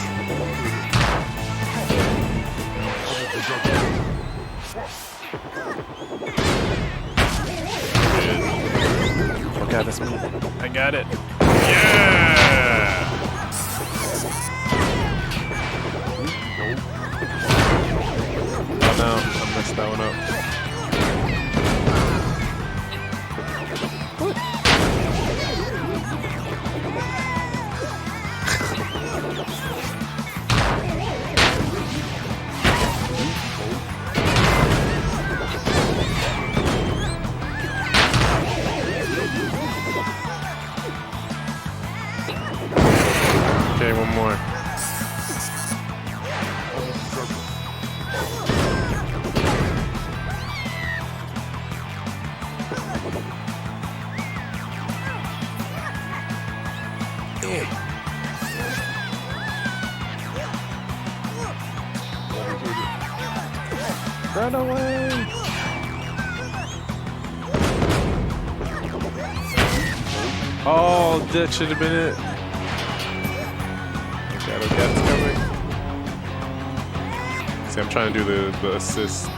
Good. Oh god, that's me. I got it. Yeah! Oh no, I messed that one up. Okay, one more. Run away! Oh, that should have been it. Okay, it's coming. See, I'm trying to do the assist. Oh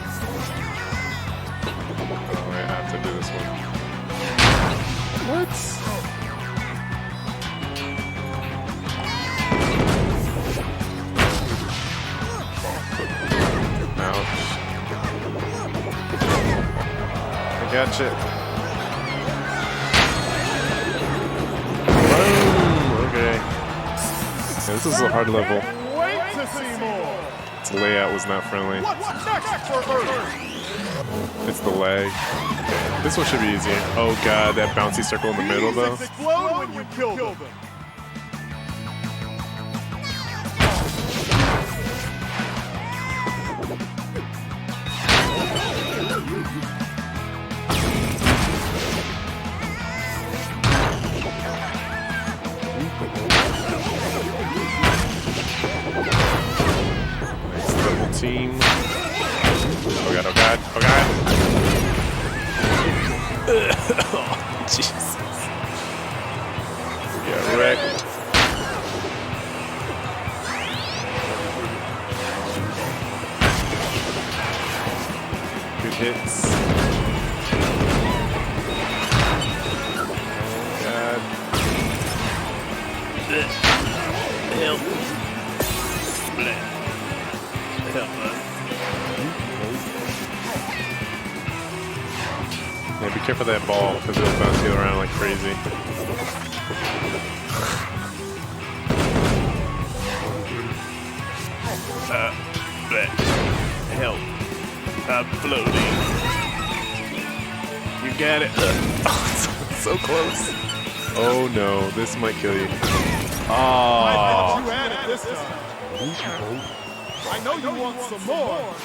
wait, I have to do this one. What? Ouch. I gotcha. Boom! Okay. Yeah, this is a hard level. Wait to see more. Its layout was not friendly. What's next for Earth? It's the lag. This one should be easy. Oh god, that bouncy circle in the middle though. These explode when you kill them. god, oh god. Oh, Jesus. Yeah, wrecked. Good hits. God. Help. Help us. Yeah, be careful of that ball because it'll bounce you around like crazy. Help. I'm floating. You got it. Oh, so close. Oh no, this might kill you. I thought Oh. you had it this time. I know you want some more.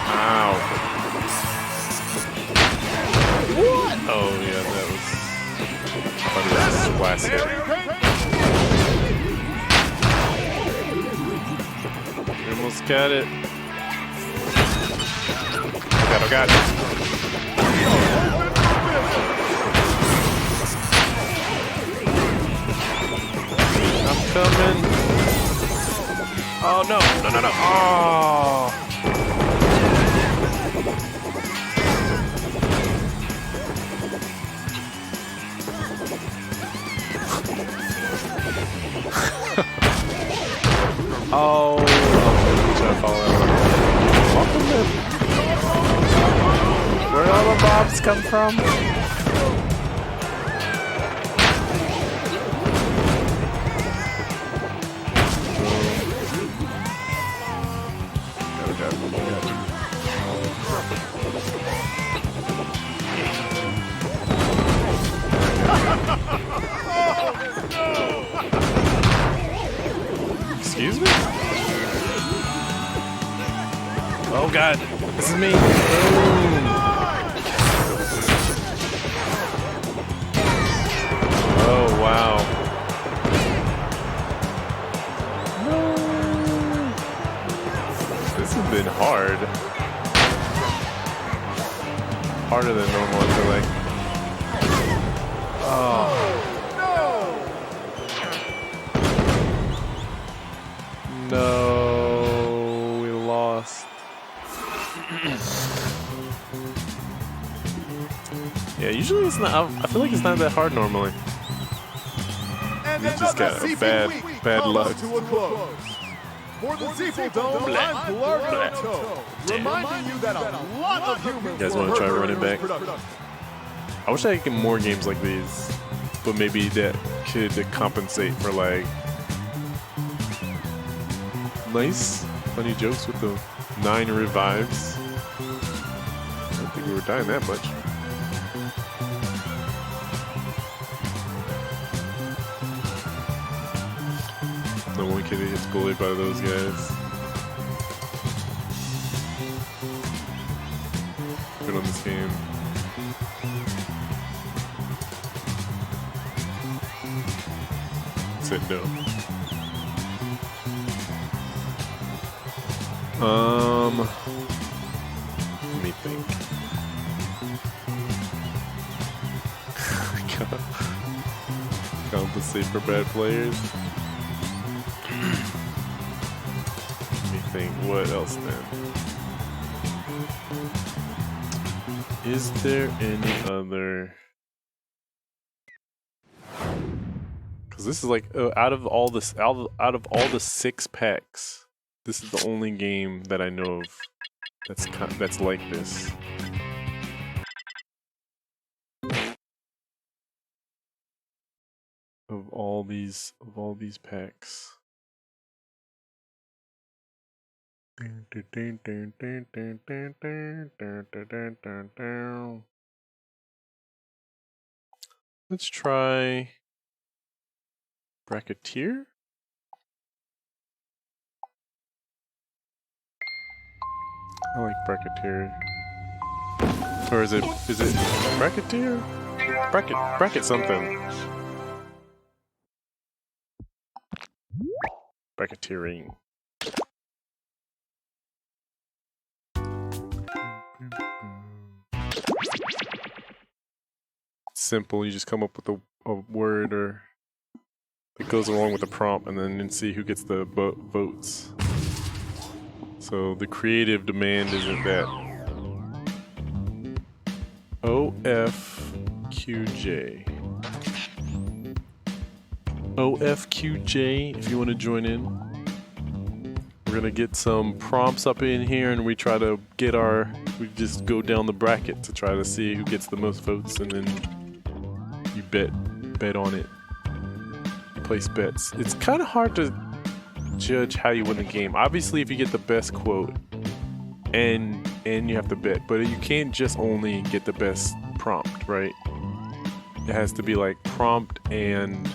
Ow. Oh yeah, that was probably a splash hit. You almost got it. Oh god, oh god. I'm coming. Oh no, no, no, no. Oh. Oh, try to follow that one. Where all the bobs come from? There we go. Excuse me? Oh god, this is me. Boom. Oh wow. No. This has been hard. Harder than normal, I feel like. Oh. No, we lost. Yeah, usually it's not. I feel like it's not that hard normally. And You just got a bad luck. To a close. For the Zeeple Dome, I'm MrGlasco, reminding you that a lot of humans You guys wanna were try hurt running during back? this production. I wish I could get more games like these, but maybe that could compensate for like nice, funny jokes with the 9 revives. I don't think we were dying that much. No one kid gets bullied by those guys. Good on this game. Said no. Let me think. Compensate for bad players. Let me think. What else then? Is there any other? Because this is like out of all the 6 packs, this is the only game that I know of that's like this. Of all these packs. Let's try Bracketeer? I like bracketeer. Or is it bracketeer? Bracket something. Bracketeering. Simple, you just come up with a word or it goes along with the prompt and then see who gets the votes. So the creative demand isn't that. OFQJ. OFQJ, if you want to join in. We're going to get some prompts up in here and we try to get we just go down the bracket to try to see who gets the most votes and then you bet on it. You place bets. It's kind of hard to judge how you win the game. Obviously, if you get the best quote and you have to bet, but you can't just only get the best prompt, right? It has to be like prompt and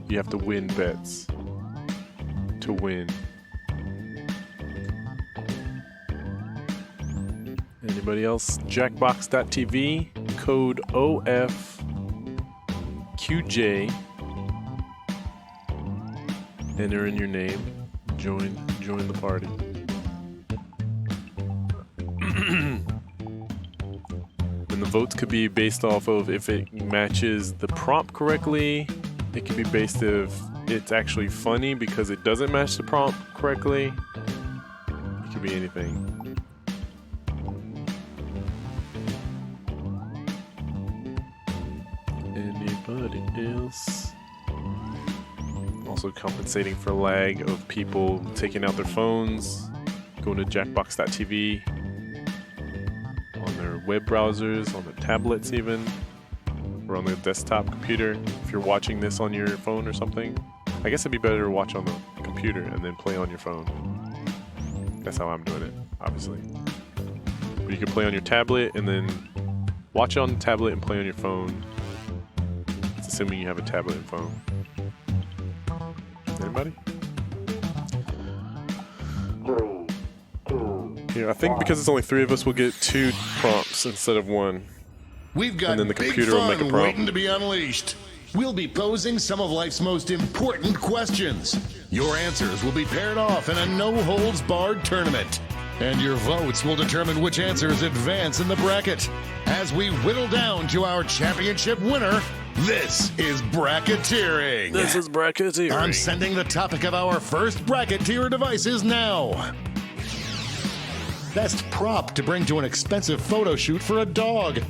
you have to win bets to win. Anybody else? Jackbox.tv, code OFQJ. Enter in your name. Join the party. And the votes could be based off of if it matches the prompt correctly. It could be based if it's actually funny because it doesn't match the prompt correctly. It could be anything. Anybody else? Also compensating for lag of people taking out their phones, going to Jackbox.tv on their web browsers, on their tablets even, or on their desktop computer. If you're watching this on your phone or something, I guess it'd be better to watch on the computer and then play on your phone. That's how I'm doing it, obviously. But you can play on your tablet and then watch it on the tablet and play on your phone. It's assuming you have a tablet and phone. Anybody? Here, I think because it's only 3 of us, we'll get 2 prompts instead of 1. We've got and then the big computer will make a fun prompt. waiting to be unleashed. We'll be posing some of life's most important questions. Your answers will be paired off in a no-holds-barred tournament. And your votes will determine which answers advance in the bracket. As we whittle down to our championship winner, this is bracketeering. This is bracketeering. I'm sending the topic of our first bracketeer devices now. Best prop to bring to an expensive photo shoot for a dog.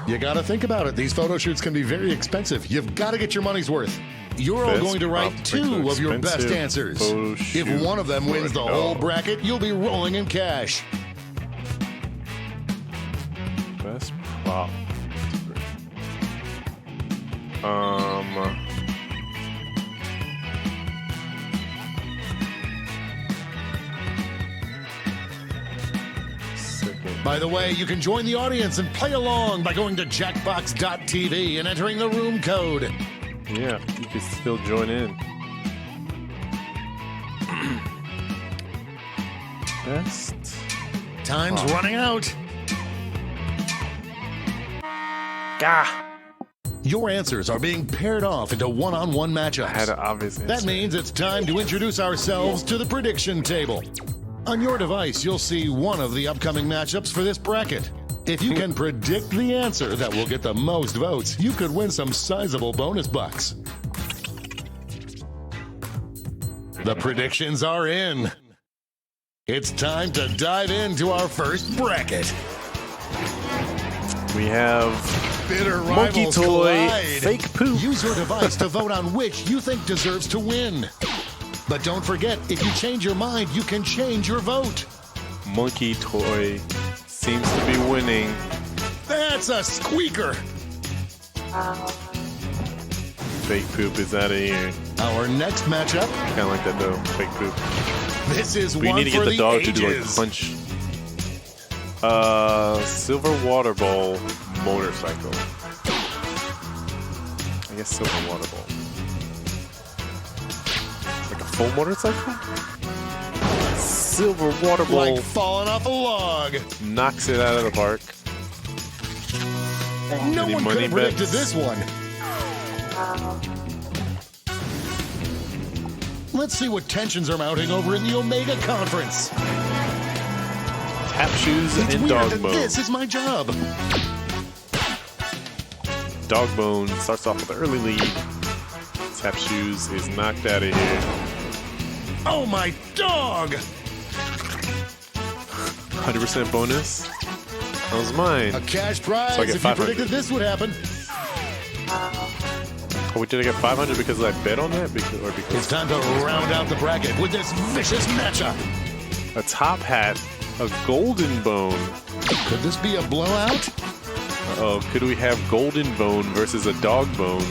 You gotta think about it. These photo shoots can be very expensive. You've gotta get your money's worth. You're all going to write 2 of your best answers. If one of them wins the whole bracket, you'll be rolling in cash. Best prop. By the way, you can join the audience and play along by going to Jackbox.tv and entering the room code. Yeah, you can still join in. Best. Time's running out. Gah! Your answers are being paired off into one-on-one matchups. I had an obvious answer. That means it's time to introduce ourselves to the prediction table. On your device, you'll see one of the upcoming matchups for this bracket. If you can predict the answer that will get the most votes, you could win some sizable bonus bucks. The predictions are in. It's time to dive into our first bracket. We have Bitter Monkey rivals Toy collide. Fake Poop. Use your device to vote on which you think deserves to win. But don't forget, if you change your mind, you can change your vote. Monkey Toy seems to be winning. That's a squeaker. Fake Poop is out of here. Our next matchup. Kind of like that though. Fake Poop. This is We one need to for get the dog ages. to do like punch. Silver water ball motorcycle. I guess silver water ball. full motorcycle? Silver water ball Like falling off a log. knocks it out of the park. No Any one could money have predicted bets? this one. Let's see what tensions are mounting over in the Omega Conference. Tap shoes It's and weird dog that bone. this is my job. Dog bone starts off with an early lead. Tap shoes is knocked out of here. Oh my dog! 100% bonus. That was mine. A cash prize So I get if you 500. predicted this would happen. Oh, did I get 500 because I bet on that? It's Because time to round out the bracket with this vicious matchup. a top hat, a golden bone. Could this be a blowout? Oh, could we have golden bone versus a dog bone?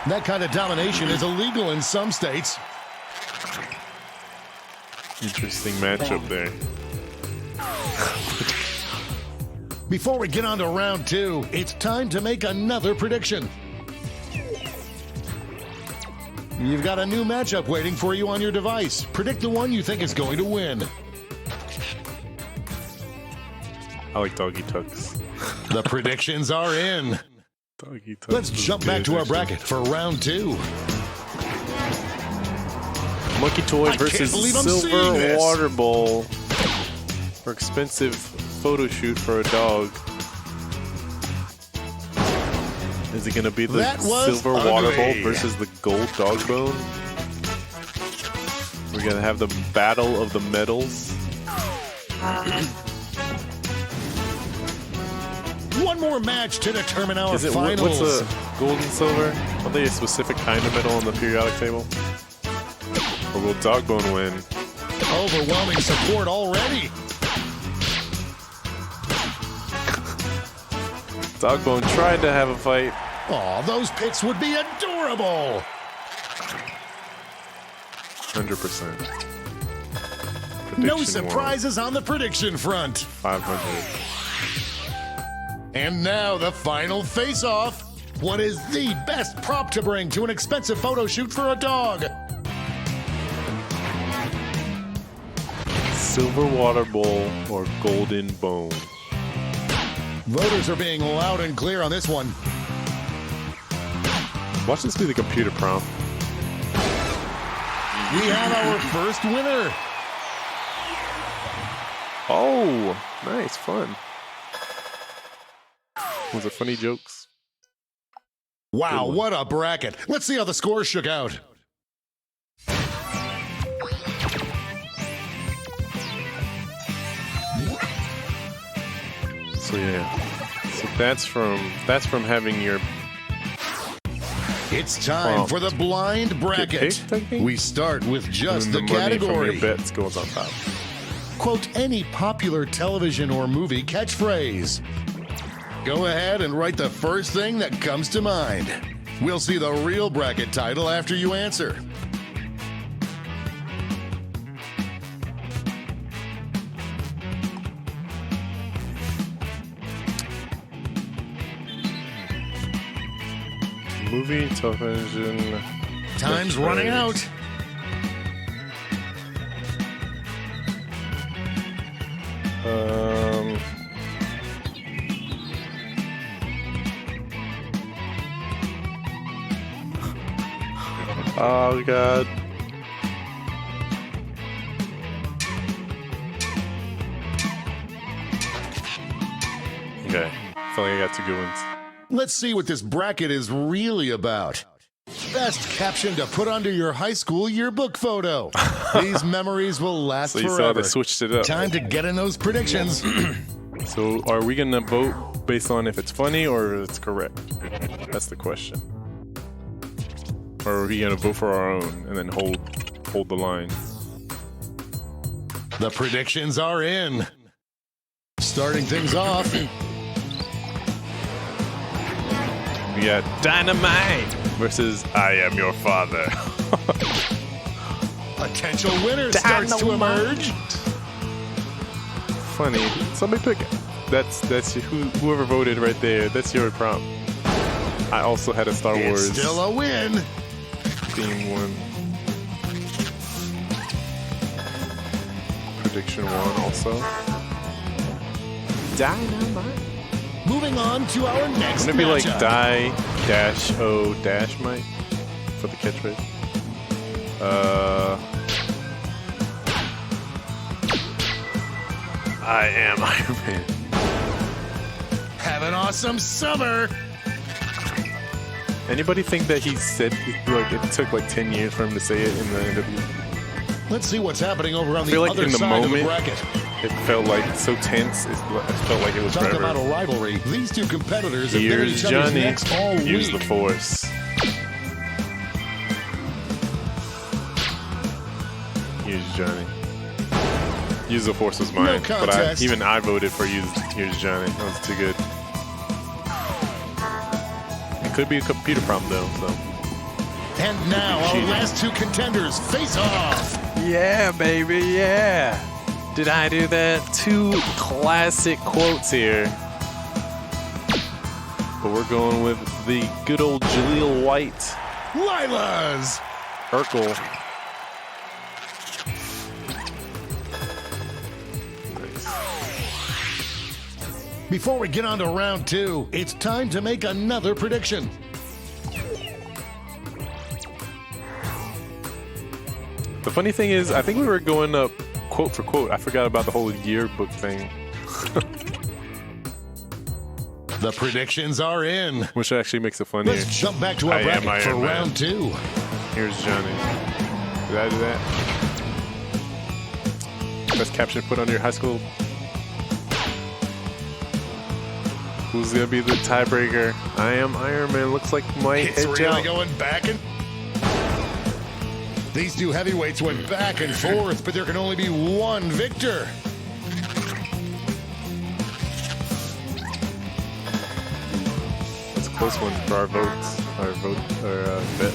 That kind of domination is illegal in some states. Interesting matchup there. Before we get on to round two, it's time to make another prediction. You've got a new matchup waiting for you on your device. Predict the one you think is going to win. I like doggy tucks. The predictions are in. Doggy tucks. Let's is jump back good, to our actually. bracket for round two. Monkey toy I can't versus believe I'm seeing silver this. water bowl for expensive photo shoot for a dog. Is it going to be the That was silver water bowl ugly. versus the gold dog bone? We're going to have the battle of the metals. One more match to determine our Is it finals. what's a gold and silver? Are they a specific kind of metal on the periodic table? Or will dog bone win? Overwhelming support already. Dogbone tried to have a fight. Aw, those picks would be adorable. 100%. No Prediction surprises on the prediction front. 500. And now the final face-off. What is the best prop to bring to an expensive photo shoot for a dog? Silver water bowl or golden bone? Voters are being loud and clear on this one. Watch this be the computer prompt. We have our first winner. Oh, nice, fun. Was it funny jokes? Wow, Good one. what a bracket. Let's see how the scores shook out. So yeah, so that's from having your It's time for the blind bracket. picked, I think? We start with just and the the money from category. your bets goes on top. Quote any popular television or movie catchphrase. Go ahead and write the first thing that comes to mind. We'll see the real bracket title after you answer. Movie, television. Time's running out. Oh god. Okay, I feel like I got two good ones. Let's see what this bracket is really about. Best caption to put under your high school yearbook photo. These memories will last So you saw forever. they switched it up. Time to get in those predictions. So are we gonna vote based on if it's funny or if it's correct? That's the question. Or are we gonna vote for our own and then hold the line? The predictions are in. Starting things off, We got Dynamite versus I Am Your Father. potential winner starts to emerge. Funny. Somebody pick it. That's whoever voted right there. That's your prompt. I also had a Star It's Wars still a win. theme one. prediction one also. Dynamite. Moving on to our next Wouldn't it be like matchup. die-o-dash-mite for the catchphrase? I am Iron Man. Have an awesome summer. Anybody think that he said like it took like 10 years for him to say it in the NW? Let's see what's happening over on I feel the like other in the side of the moment, bracket. it felt like so tense. It felt like it was Talk forever. about a rivalry. These two competitors have been at Here's each other's Johnny. necks all Use week. the force. Here's Johnny. Use the force was mine, but contest. even I voted for Here's Johnny. That was too good. It could be a computer problem though. So And now our cheating. last two contenders face off. yeah, baby, yeah. Did I do that? Two classic quotes here. But we're going with the good old Jaleel White. Lila's. Urkel. Before we get on to round two, it's time to make another prediction. The funny thing is, I think we were going up quote for quote. I forgot about the whole yearbook thing, The predictions are in. which actually makes it funnier. Let's jump back to our I am bracket for Iron Man. round two. Here's Johnny. Did I do that? Best caption put on your high school. Who's gonna be the tiebreaker? I am Iron Man. Looks like Mike It's edge really out. going back and... These two heavyweights went back and forth, but there can only be one victor. It's a close one for our votes. Our bet.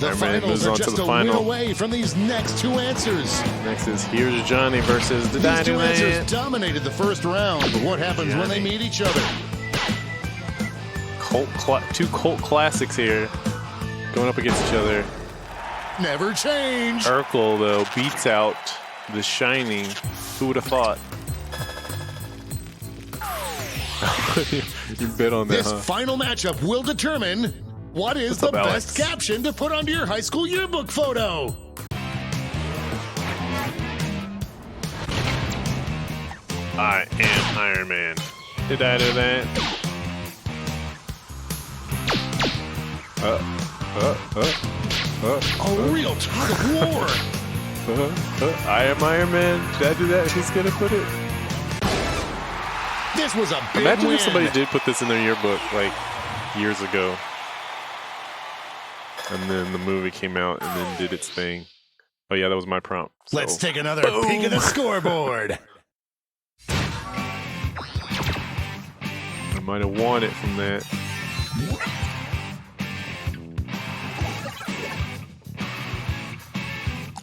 The Iron Man finals moves are on to just the a win final. away from these next two answers. Next is Here's Johnny versus Did I These Do two That? answers dominated the first round, but what happens when they meet each other? Two cult classics here going up against each other. Never change. Urkel, though, beats out The Shining. Who would have thought? You bet on that, This huh? final matchup will determine what is What's the up, Alex? best caption to put onto your high school yearbook photo. I am Iron Man. Did I do that? A real tug of war. I am Iron Man. Did I do that? Who's gonna put it? This was a big Imagine win. if somebody did put this in their yearbook like years ago, and then the movie came out and then did its thing. Oh yeah, that was my prompt. So. Let's take another peek at the scoreboard. I might have won it from that.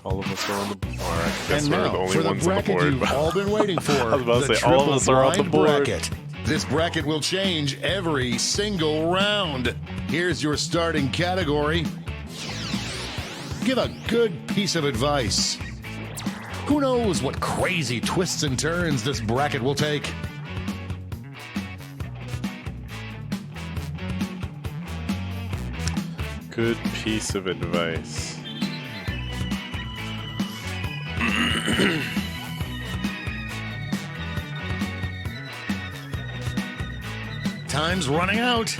All of us are on the board. All right, I guess And we're now the only for the ones on the bracket board. you've all been waiting for. I was about to the say, all of us are on the triple board. bracket. This bracket will change every single round. Here's your starting category. Give a good piece of advice. Who knows what crazy twists and turns this bracket will take? Good piece of advice. Time's running out.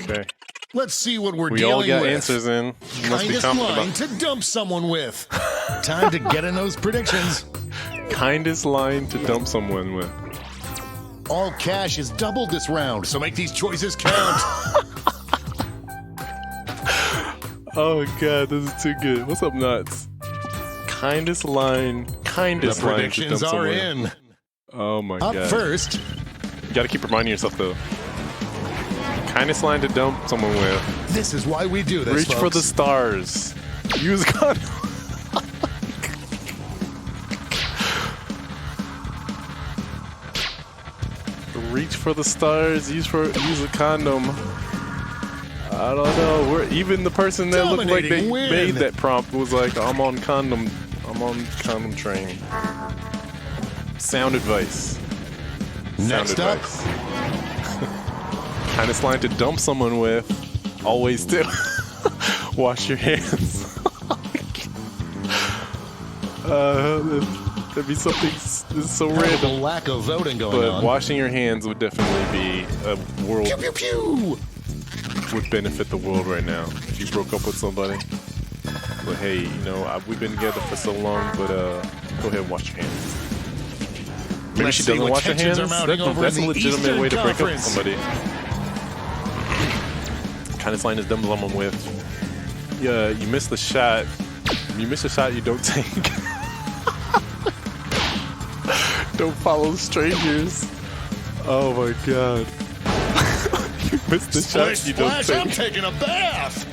Okay. Let's see what we're We dealing all got with. answers in. You must be Kindest confident line about to dump someone with. Time to get in those predictions. kindest line to dump someone with. All cash is doubled this round, so make these choices count. Oh god, this is too good. What's up, nuts? Kindest line. The Kindest line to predictions dump are someone. in. Oh my Up god. first, You gotta keep reminding yourself though. Kindest line to dump someone with. this is why we do this, Reach for the folks. stars. Use God. Reach for the stars. Use a condom. I don't know. Even the person that looked like they made that prompt was like, I'm on condom train. Sound advice. Next up. Kindest line to dump someone with. Always do. Wash your hands. That'd be something so random. A lack of voting going on. But washing your hands would definitely be a world. Pew, pew, pew. Would benefit the world right now. If you broke up with somebody. But hey, we've been together for so long, but go ahead and wash your hands. Maybe she doesn't wash her hands. That's a legitimate way to break up with somebody. Kindest line is dumb someone with. Yeah, you missed the shot. You miss a shot you don't take. Don't follow strangers. Oh my god. You missed the shot you don't take. I'm taking a bath.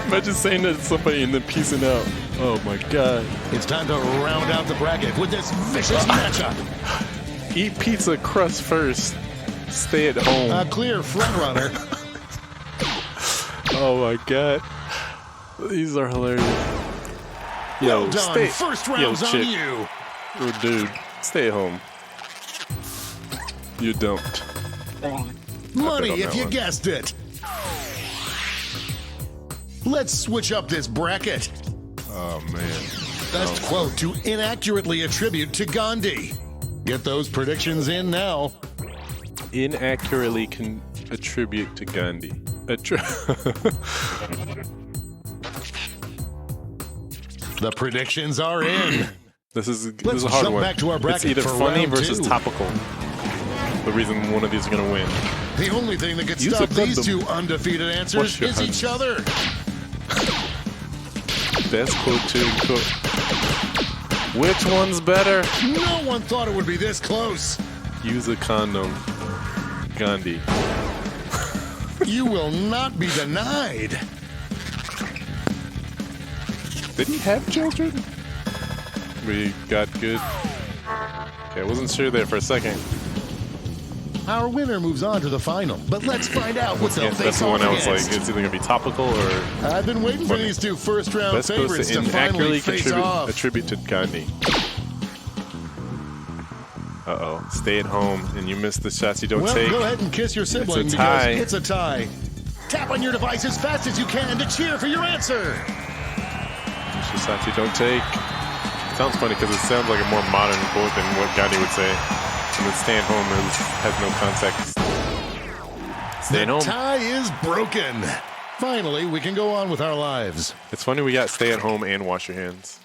Imagine saying that to somebody and then piecing out. Oh my god. It's time to round out the bracket with this vicious matchup. Eat pizza crust first. Stay at home. A clear front runner. Oh my god. These are hilarious. Yo, well done. First round's on you. Oh, dude, stay at home. You don't. Money if you guessed it. Let's switch up this bracket. Oh, man. Best quote to inaccurately attribute to Gandhi. Get those predictions in now. Inaccurately can attribute to Gandhi. The predictions are in. This is a hard jump one. Back to our bracket. It's either for funny round versus 2. topical. The reason one of these are going to win. The only thing that could Use stop a these condom. two undefeated answers is each other. Best quote to cook. Which one's better? No one thought it would be this close. Use a condom. Gandhi. You will not be denied. Did he have children? We got good. Okay, I wasn't sure there for a second. Our winner moves on to the final, but let's find out what they'll Yeah, that's face the one off I was like, against. it's either going to be topical or... I've been waiting for these two first-round Best goes favorites to to finally inaccurately face off. attribute to Gandhi. Uh-oh. Stay at home, and you miss the shots you don't Well, take. go ahead and kiss your sibling It's a because tie. it's a tie. Tap on your device as fast as you can to cheer for your answer. Miss the shots you don't take. Sounds funny because it sounds like a more modern quote than what Gandhi would say. And then stay at home has no context. Stay at home. The tie is broken. Finally, we can go on with our lives. It's funny we got stay at home and wash your hands.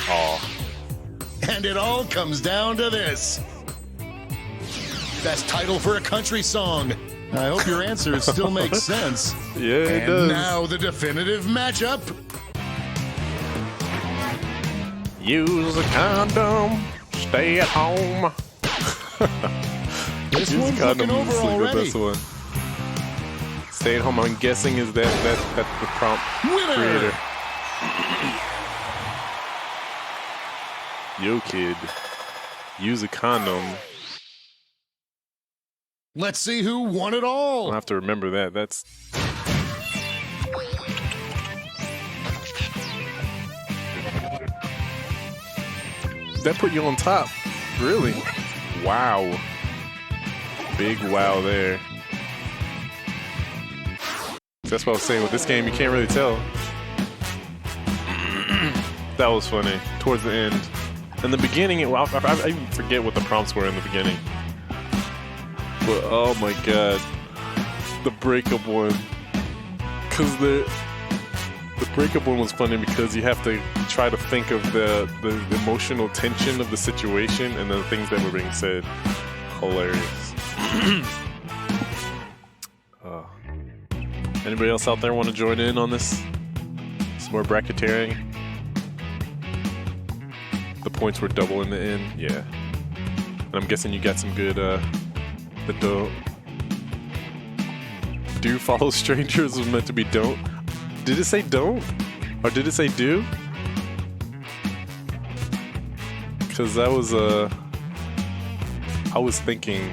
Aw. And it all comes down to this. Best title for a country song. I hope your answers still make sense. Yeah, it And does. now the definitive matchup. Use a condom. Stay at home. This Use a one's condom. looking over It's like the already. best one. Stay at home. I'm guessing is that's the prompt Winner! creator. Yo, kid. Use a condom. Let's see who won it I'll all. have to remember that. That's. That put you on top. Really? Wow. Big wow there. That's what I was saying with this game. You can't really tell. That was funny. Towards the end. In the beginning, I even forget what the prompts were in the beginning. But oh my god. The breakup one. Because the breakup one was funny because you have to try to think of the emotional tension of the situation and the things that were being said. Hilarious. Anybody else out there want to join in on this? Some more bracketeering? The points were double in the end? Yeah. And I'm guessing you got some good, do follow strangers was meant to be don't? Did it say don't? Or did it say do? Because I was thinking,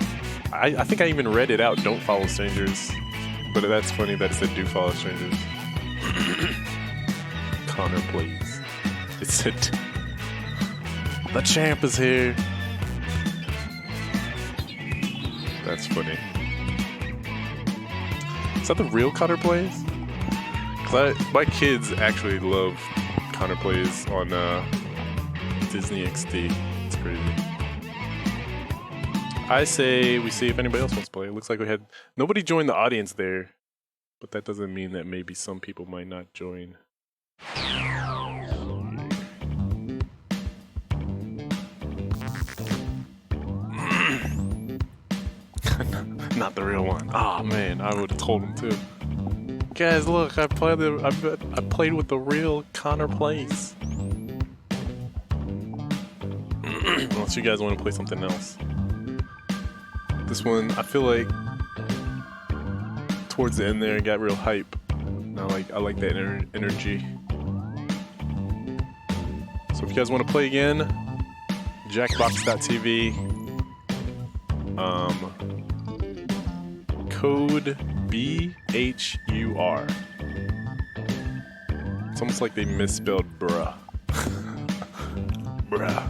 I think I even read it out, don't follow strangers. But that's funny that it said do follow strangers. Connor plays. It said, the champ is here. That's funny. Is that the real Connor Plays? Cause my kids actually love Connor Plays on Disney XD. It's crazy. I say we see if anybody else wants to play. It looks like we had nobody joined the audience there, but that doesn't mean that maybe some people might not join. Not the real one. Oh man, I would have told him too. Guys, look, I played with the real Connor Plays. Unless you guys want to play something else. This one, I feel like towards the end there, it got real hype. And I like that energy. So if you guys want to play again, Jackbox.tv. Code BHUR. It's almost like they misspelled bruh. Bruh.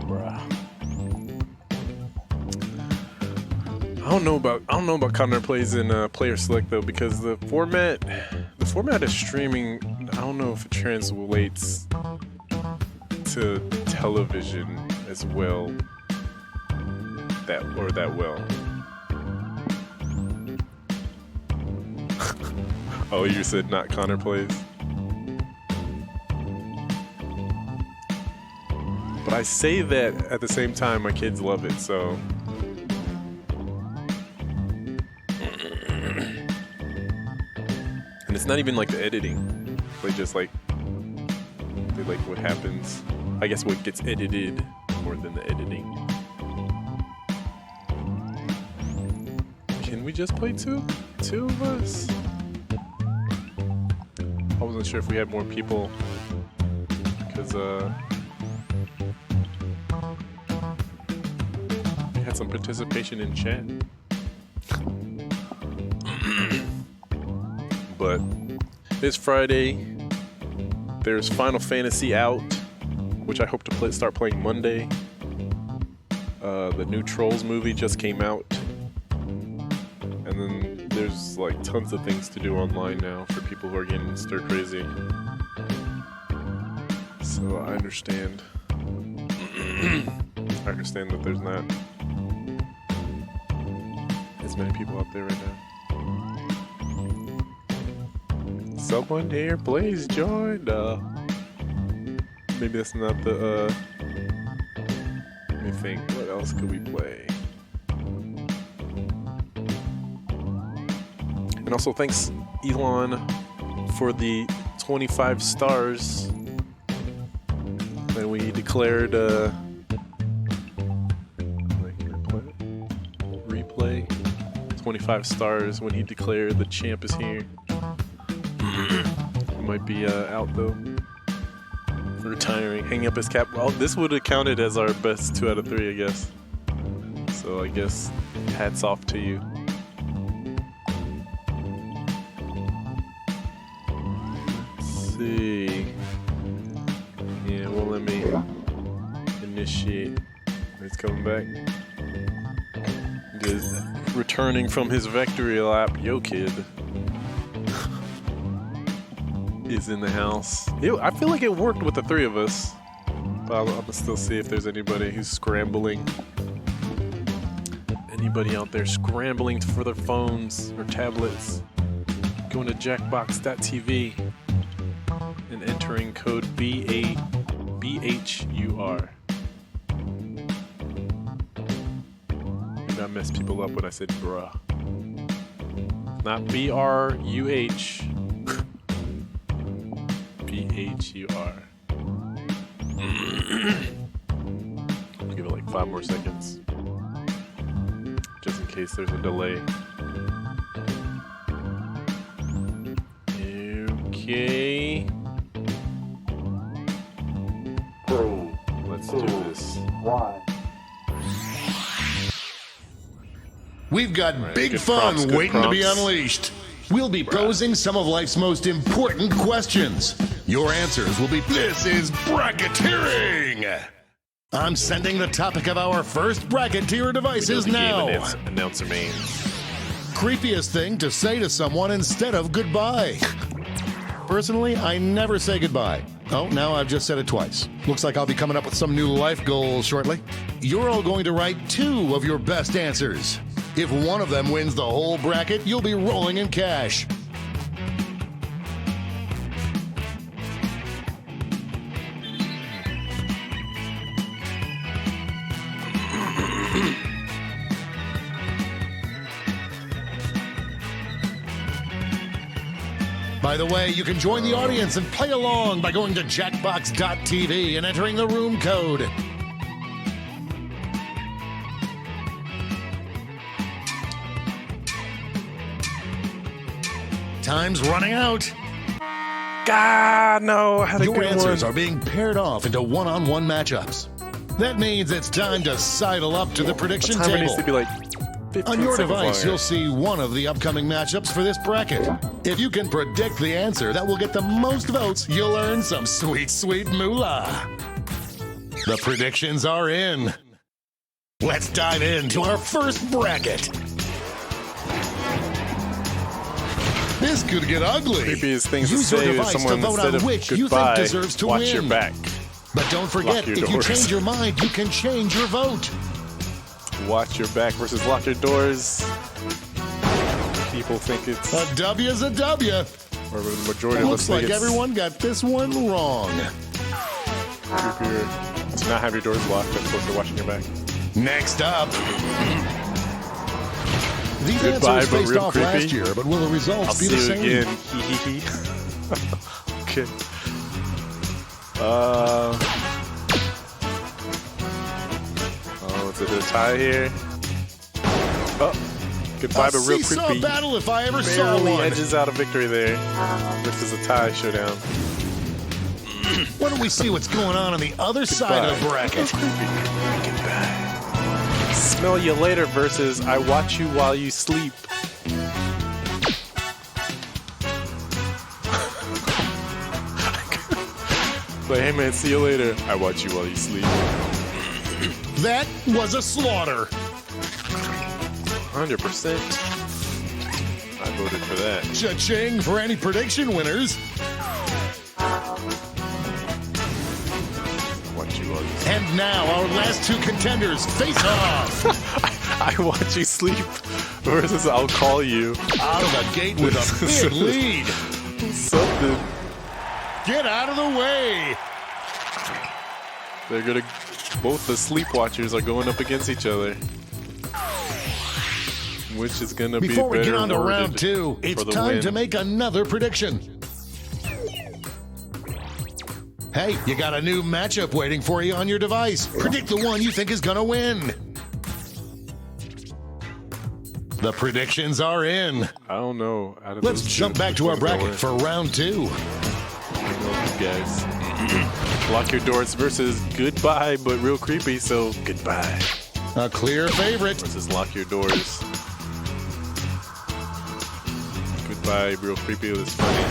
Bruh. I don't know about Connor Plays in Player Select though, because the format of streaming, I don't know if it translates to television as well that well. Oh, you said not Connor Plays? But I say that at the same time my kids love it, so and it's not even like the editing. They just like what happens. I guess what gets edited more than the editing. Can we just play two of us? I wasn't sure if we had more people because we had some participation in chat. But it's Friday. There's Final Fantasy out, which I hope to start playing Monday. The new Trolls movie just came out. And then there's like tons of things to do online now for people who are getting stir crazy. So I understand. I understand that there's not as many people out there right now. Someone here, please join. Maybe that's not the. Let me think. What else could we play? And also, thanks Elon for the 25 stars that we declared. Replay. 25 stars when he declared the champ is here. Might be out though. Retiring, hanging up his cap. Well, this would have counted as our best 2 out of 3, I guess. So I guess hats off to you. Let's see. Yeah, well, let me initiate. He's coming back. He's returning from his victory lap. Yo, kid. Is in the house. I feel like it worked with the 3 of us. But I'm gonna still see if there's anybody who's scrambling. Anybody out there scrambling for their phones or tablets. Going to jackbox.tv and entering code BHUR. Maybe I messed people up when I said bruh. Not BRUH. BHUR. Give it like 5 more seconds. Just in case there's a delay. Okay. We've got big good fun prompts, good waiting to be prompts. unleashed. We'll be posing some of life's most important questions. Your answers will be... This is bracketeering! I'm sending the topic of our first bracketeer devices now. Announcer main. Creepiest thing to say to someone instead of goodbye. Personally, I never say goodbye. Oh, now I've just said it twice. Looks like I'll be coming up with some new life goals shortly. You're all going to write 2 of your best answers. If one of them wins the whole bracket, you'll be rolling in cash. By the way, you can join the audience and play along by going to Jackbox.tv and entering the room code. Time's running out. God, no. I had a Your good answers one. are being paired off into one-on-one matchups. That means it's time to sidle up to the prediction Timer table. needs to be like 15 On your seconds device, longer. you'll see one of the upcoming matchups for this bracket. If you can predict the answer that will get the most votes, you'll earn some sweet, sweet moolah. The predictions are in. Let's dive into our first bracket. This could get ugly. Creepiest things to Use your say to device to someone vote instead on of which you think goodbye, deserves to watch win. your back. But don't forget, your if you doors. change your mind, you can change your vote. Watch your back versus lock your doors. People think it's... A W is a W. or the majority of us Looks think like it's everyone got this one wrong. creepier to not have your doors locked as opposed to watching your back. Next up. These Goodbye, answers but faced real off creepy. last year, but will the results I'll be see the you same? again. Hee hee hee. Okay. Oh, is it a tie here? Oh, goodbye, A but real seesaw creepy. battle if I ever saw Barely one. edges out a victory there. This is a tie showdown. Why don't we see what's going on the other side of the bracket? Goodbye. Smell you later versus I watch you while you sleep. Like, hey man, see you later. I watch you while you sleep. That was a slaughter. 100%. I voted for that. Cha-ching for any prediction winners. Watch you while you sleep. And now our last 2 contenders face off. I watch you sleep versus I'll call you. Out of the gate with a big lead. Something. Get out of the way. They're gonna. Both the sleepwatchers are going up against each other. Which is gonna Before be we better get on to worded round 2, it's for the time win. to make another prediction. Hey, you got a new matchup waiting for you on your device. Predict the one you think is gonna win. The predictions are in. I don't know. Out of Let's those jump two, back which to our one's gonna bracket win? for round 2. I don't know you guys. Lock your doors versus goodbye, but real creepy. So goodbye A clear favorite. versus lock your doors. Goodbye, real creepy. It was funny.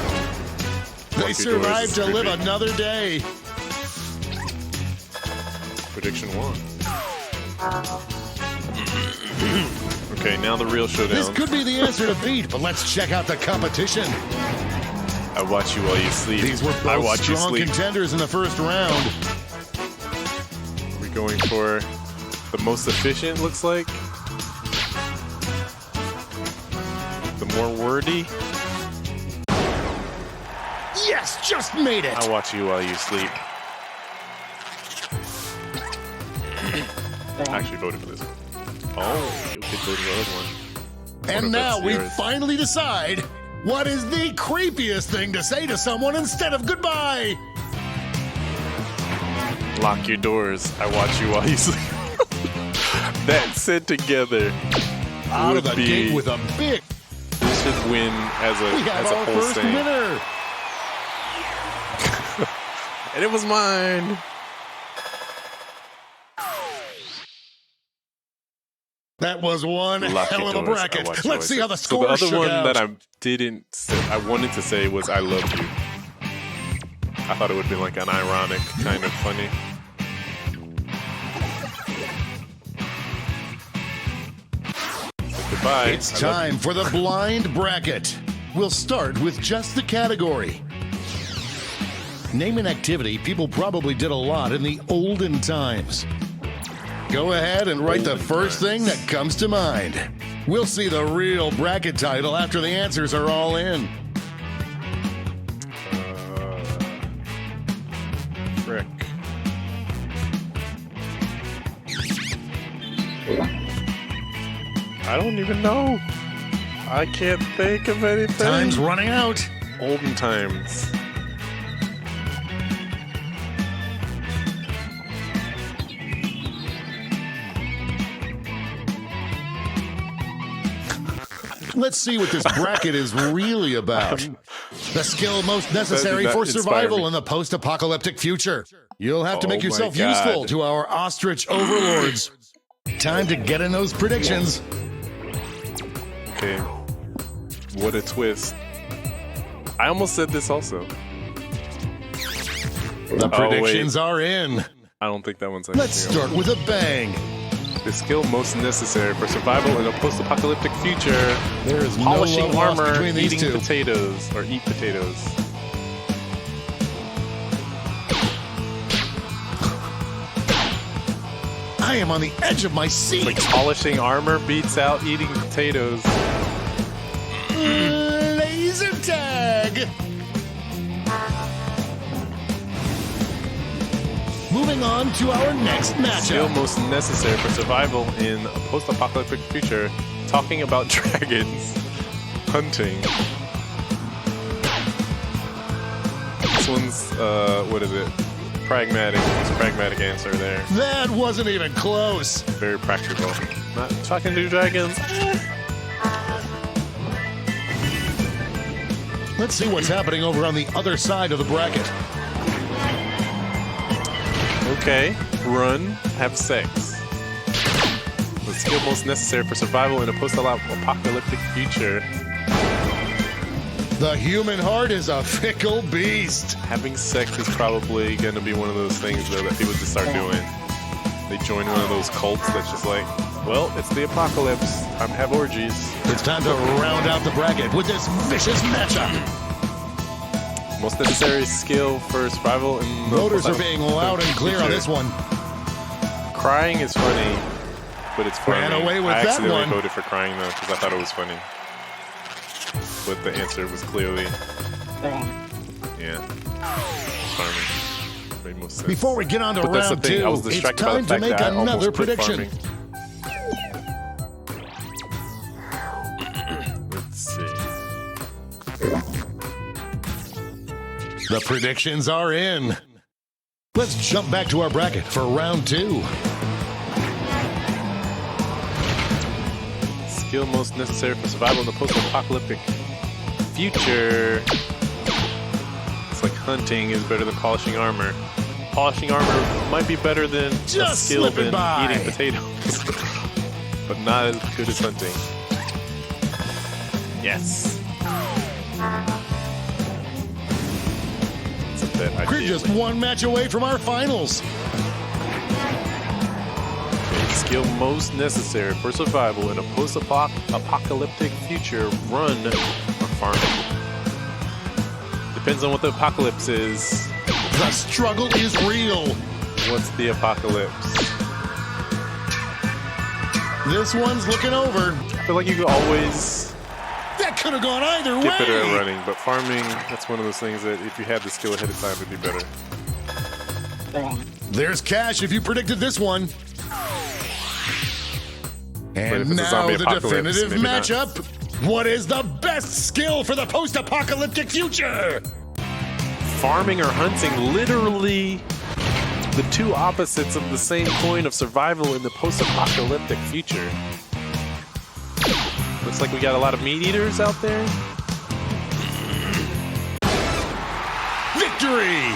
They Lock your doors survived is to live creepy. another day. Prediction 1. Okay, now the real showdown. This could be the answer to beat, but let's check out the competition. I watch you while you sleep. These were I both watch you strong sleep. contenders in the first round. Are we going for the most efficient, looks like? The more wordy? Yes, just made it. I watch you while you sleep. I actually voted for this one. Oh, you could vote for the other one. And if now that's we yours. finally decide what is the creepiest thing to say to someone instead of goodbye. Lock your doors. I watch you while you sleep. That said together Out of would the be gate with a big. this should win as We have a our whole first thing. winner. And it was mine. That was one Lucky hell of a doors. bracket. Let's see how the So score the shook other one out. that I didn't say, I wanted to say was I love you. I thought it would be like an ironic kind of funny. So goodbye. It's I love time for the blind bracket. We'll start with just the category. Name an activity people probably did a lot in the olden times. Go ahead and write the first thing that comes to mind. We'll see the real bracket title after the answers are all in. Frick. I don't even know. I can't think of anything. Time's running out. Olden times. Let's see what this bracket is really about. The skill most necessary That for inspired survival me. in the post-apocalyptic future. You'll have to Oh make my yourself God. useful to our ostrich overlords. Time to get in those predictions. Okay. What a twist. I almost said this also. The Oh, wait. predictions are in. I don't think that one's Let's start with a bang. The skill most necessary for survival in a post-apocalyptic future. There is no Polishing love lost armor, between these eating two. potatoes, or eat potatoes. I am on the edge of my seat. Like polishing armor beats out eating potatoes. Laser tag. Moving on to our next Skill matchup. most necessary for survival in a post-apocalyptic future. Talking about dragons. Hunting. This one's, what is it? Pragmatic. It's a pragmatic answer there. That wasn't even close. Very practical. Not talking to dragons. Let's see what's happening over on the other side of the bracket. Okay. Run. Have sex. The skill most necessary for survival in a post-apocalyptic future. The human heart is a fickle beast. Having sex is probably going to be one of those things, though, that people just start doing. They join one of those cults that's just like, well, it's the apocalypse. Time to have orgies. It's time to round out the bracket with this vicious matchup. Most necessary skill for survival in the Voters are being loud and clear on this one. Crying is funny, but it's funny. Ran away with I that accidentally one. voted for crying, though, because I thought it was funny. But the answer was clearly... Yeah. Farming. Made most sense. Before we get on to But that's the round thing, I was two, it's distracted by the time to fact make that I almost another quit prediction. farming. Let's see. The predictions are in. Let's jump back to our bracket for round two. Skill most necessary for survival in the post-apocalyptic future. It's like hunting is better than polishing armor. Polishing armor might be better than a Just skill slipping than by. eating potatoes, but not as good as hunting. Yes. It's a bet I We're did. just one match away from our finals. Skill most necessary for survival in a post-apocalyptic future. Run or farming. Depends on what the apocalypse is. The struggle is real. What's the apocalypse? This one's looking over. I feel like you could always That could have gone either get better at way. running, but farming, that's one of those things that if you had the skill ahead of time, it'd be better. There's cash if you predicted this one. But if And it's a now zombie the apocalypse, definitive maybe not. matchup. What is the best skill for the post-apocalyptic future? Farming or hunting, literally the two opposites of the same coin of survival in the post-apocalyptic future. Looks like we got a lot of meat eaters out there. Victory!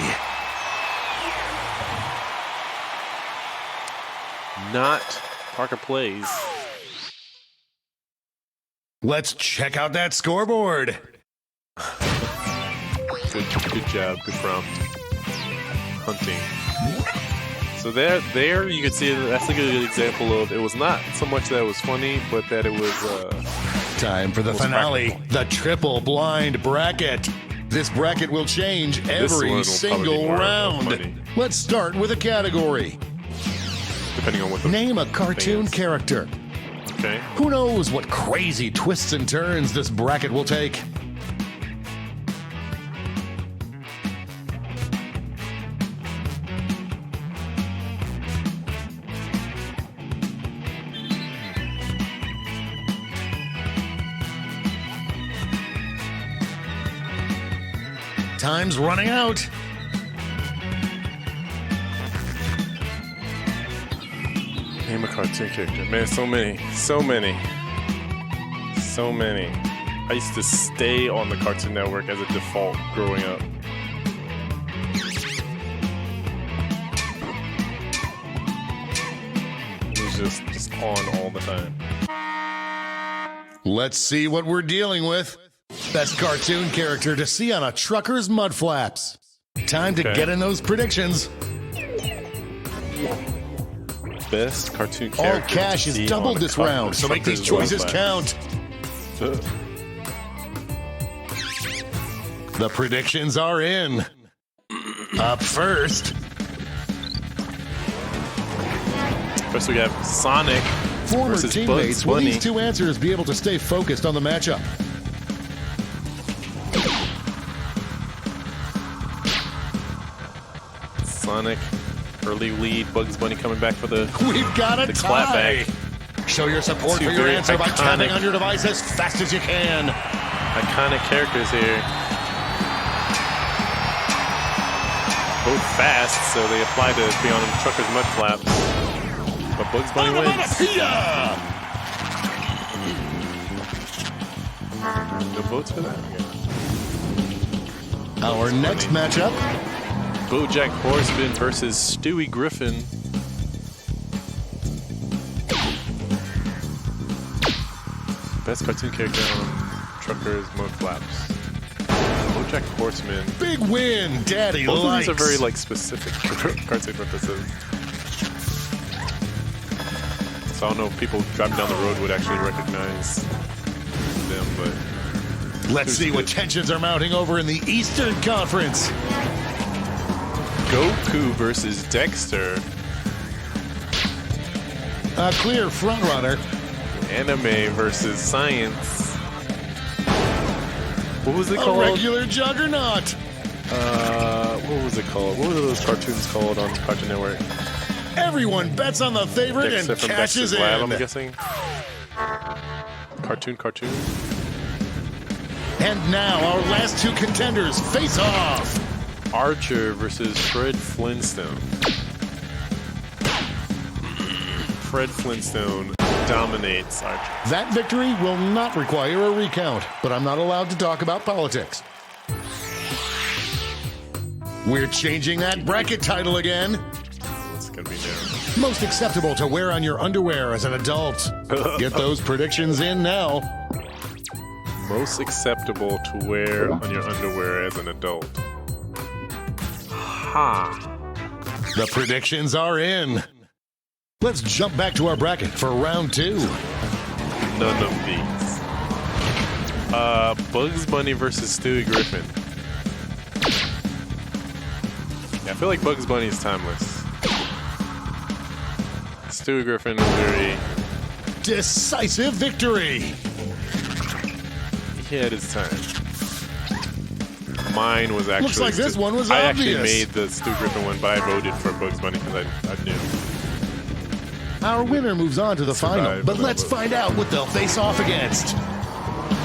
Not Parker Plays. Let's check out that scoreboard. Good job. Good prompt. Hunting. So there you can see that's a good example of it was not so much that it was funny, but that it was time for the finale, the triple blind bracket. This bracket will change every single round. Let's start with a category. Depending on what the name a cartoon character. Okay. Who knows what crazy twists and turns this bracket will take? Time's running out. Name a cartoon character. Man, so many. I used to stay on the Cartoon Network as a default growing up. It was just on all the time. Let's see what we're dealing with. Best cartoon character to see on a trucker's mud flaps. Time to get in those predictions. Best cartoon character. All cash is doubled this round, so make these choices count. The predictions are in. Up first. First we have Sonic. Former versus teammates, Bugs will Bunny. these two answers be able to stay focused on the matchup? Sonic, early lead. Bugs Bunny coming back for the We've got a tie. clapback. Show your support Two for your very answer by tapping iconic- on your device as fast as you can. Iconic characters here. Both fast, so they apply to be on Trucker's mud flaps. But Bugs Bunny wins. No votes for that? Yeah. Our next matchup. BoJack Horseman versus Stewie Griffin. Best cartoon character on Trucker's mud flaps. BoJack Horseman. Big win, Daddy Both likes. of these are very specific cartoon references. So I don't know if people driving down the road would actually recognize them, but Let's see what tensions are mounting over in the Eastern Conference. Goku versus Dexter. A clear frontrunner. Anime versus science. What was it A called? regular juggernaut. What was it called? What were those cartoons called on Cartoon Network? Everyone bets on the favorite Dexter and from cashes Dexter's Lab, I'm in. guessing. Cartoon. And now our last two contenders face off. Archer versus Fred Flintstone. Fred Flintstone dominates Archer. That victory will not require a recount, but I'm not allowed to talk about politics. We're changing that bracket title again. What's gonna be now? Most acceptable to wear on your underwear as an adult. Get those predictions in now. Most acceptable to wear on your underwear as an adult. The predictions are in. Let's jump back to our bracket for round two. None of these. Bugs Bunny versus Stewie Griffin. Yeah, I feel like Bugs Bunny is timeless. Stewie Griffin is very... Decisive victory. He had his time. Mine was actually... Looks like this one was I obvious. actually made the Stewie Griffin one, but I voted for Bugs Bunny because I knew. Our winner moves on to the final, Survive, but let's find out what they'll face off against.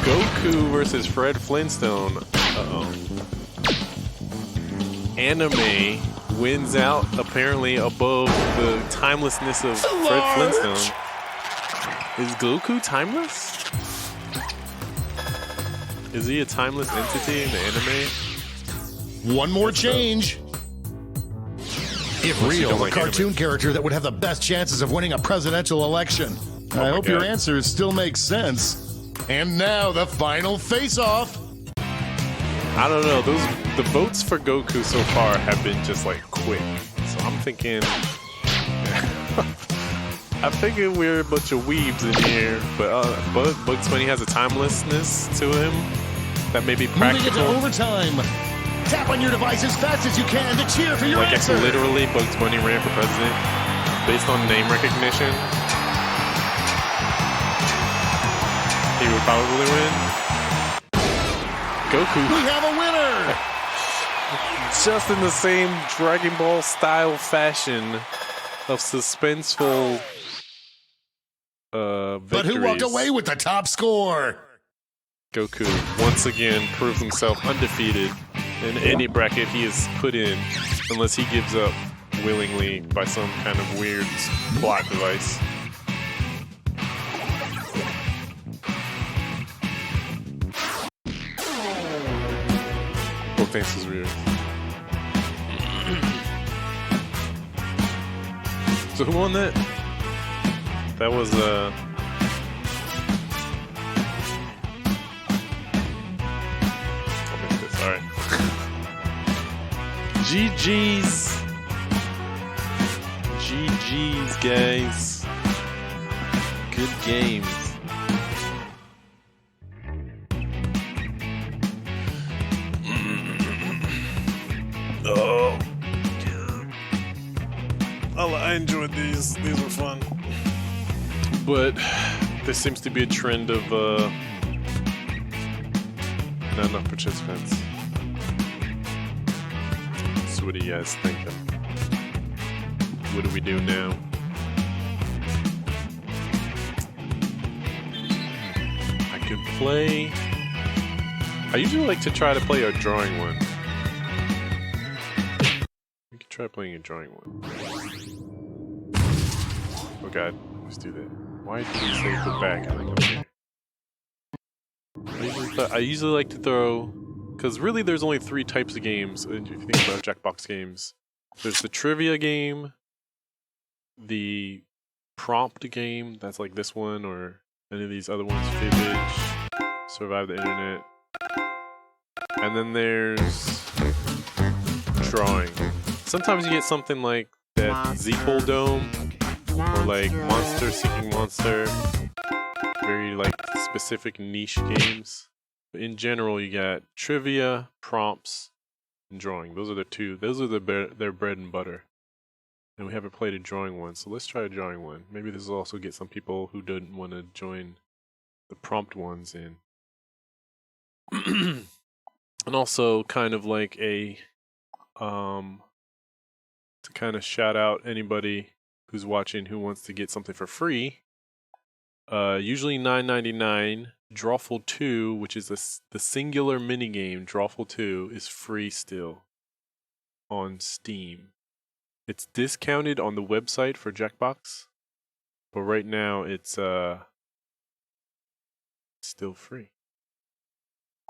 Goku versus Fred Flintstone. Uh-oh. Anime wins out apparently above the timelessness of Fred Flintstone. Is Goku timeless? Is he a timeless entity in the anime? One more change. If Unless you real, don't the like cartoon anime. character that would have the best chances of winning a presidential election. I my hope your God. answers still make sense. And now the final face-off. I don't know. The votes for Goku so far have been just like quick. So I'm thinking. I figure we're a bunch of weebs in here, but Bugs Bunny has a timelessness to him that may be practical. Moving into overtime. Tap on your device as fast as you can to cheer for your answer. Literally, Bugs Bunny ran for president based on name recognition. He would probably win. Goku. We have a winner. Just in the same Dragon Ball style fashion of suspenseful victories. But who walked away with the top score? Goku once again proved himself undefeated in any bracket he is put in, unless he gives up willingly by some kind of weird plot device. Both answers were weird. So who won that? That was I'll miss this. All right. GG's. GG's, guys. Good games. Oh. I enjoyed these. These were fun. But there seems to be a trend of not enough participants. So what do you guys think? What do we do now? I could play. I usually like to try to play a drawing one. We could try playing a drawing one. Oh god, let's do that. Why did he say put back? I think I'm here. I usually like to throw, because really there's only 3 types of games. If you think about Jackbox games, there's the trivia game, the prompt game, that's like this one or any of these other ones, Fibbage, Survive the Internet, and then there's drawing. Sometimes you get something like that Zeeple Dome, or like Monster Seeking Monster, very like specific niche games. But in general, you got trivia, prompts, and drawing. Those are the two. Those are their bread and butter. And we haven't played a drawing one, so let's try a drawing one. Maybe this will also get some people who didn't want to join the prompt ones in. And also kind of like a to kind of shout out anybody who's watching who wants to get something for free. Usually $9.99. Drawful 2, which is the singular minigame, Drawful 2, is free still on Steam. It's discounted on the website for Jackbox, but right now it's still free.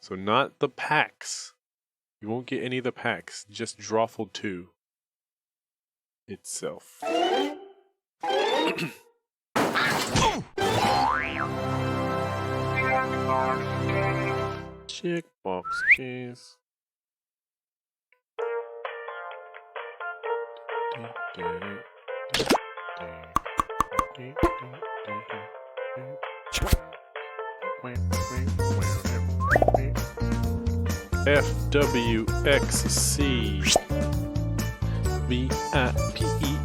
So not the packs. You won't get any of the packs, just Drawful 2 itself. Jackbox keys. FWXC VIPE.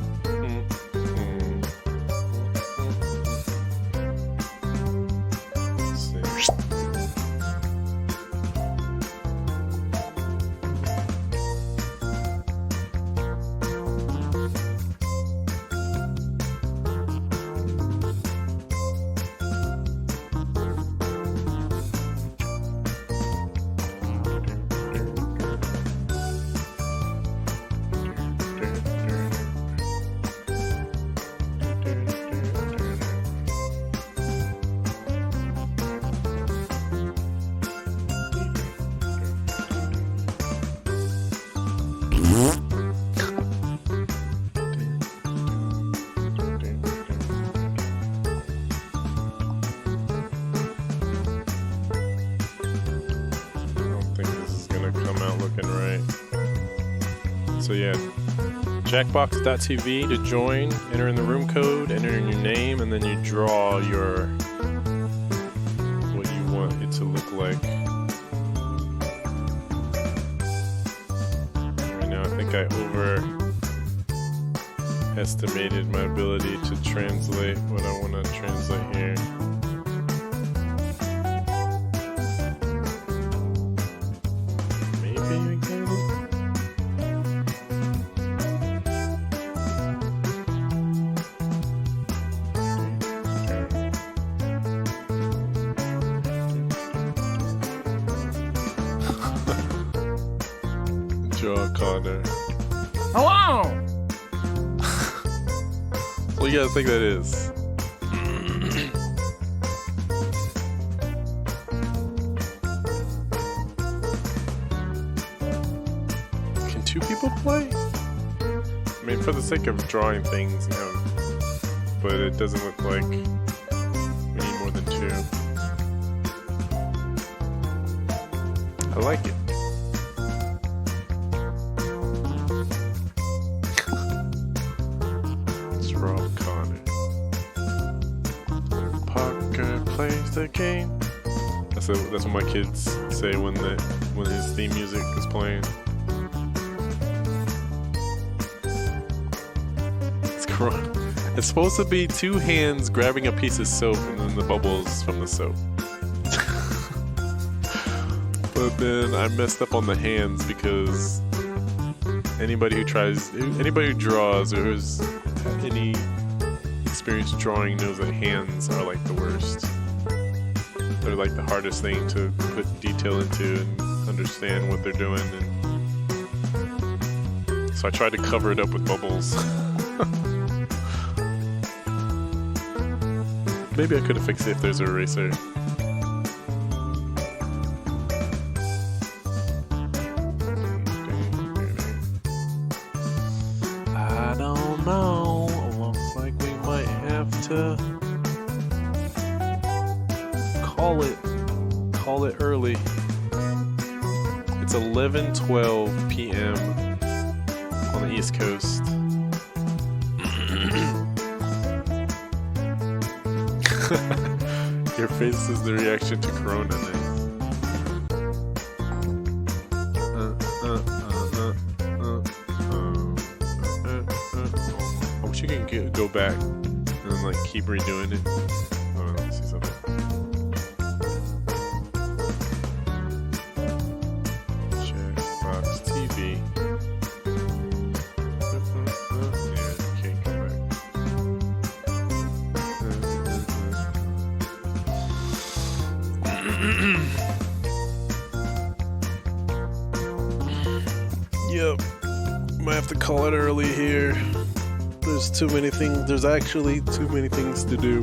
So yeah, Jackbox.tv to join. Enter in the room code, enter in your name, and then you draw your what you want it to look like. Right now, I think I overestimated my ability to translate what I want to translate here. Maybe I get it. Draw Connor. Hello! What do you guys think that is? Can two people play? I mean, for the sake of drawing things, you know, but it doesn't look like we need more than two. I like it. Draw Connor. Parker plays the game. That's what my kids say when his theme music is playing. It's supposed to be two hands grabbing a piece of soap and then the bubbles from the soap. But then I messed up on the hands because anybody who draws or who's had any experience drawing knows that hands are like the worst. They're like the hardest thing to put detail into and understand what they're doing. And so I tried to cover it up with bubbles. Maybe I could have fixed it if there's an eraser. I don't know. Looks like we might have to call it early. It's 11:12 p.m. on the East Coast. Your face is the reaction to Corona. I wish you could go back and then like keep redoing it. Oh, let me see something. Jackbox TV. Yeah, you can't go back. Yep, might have to call it early here. There's actually too many things to do.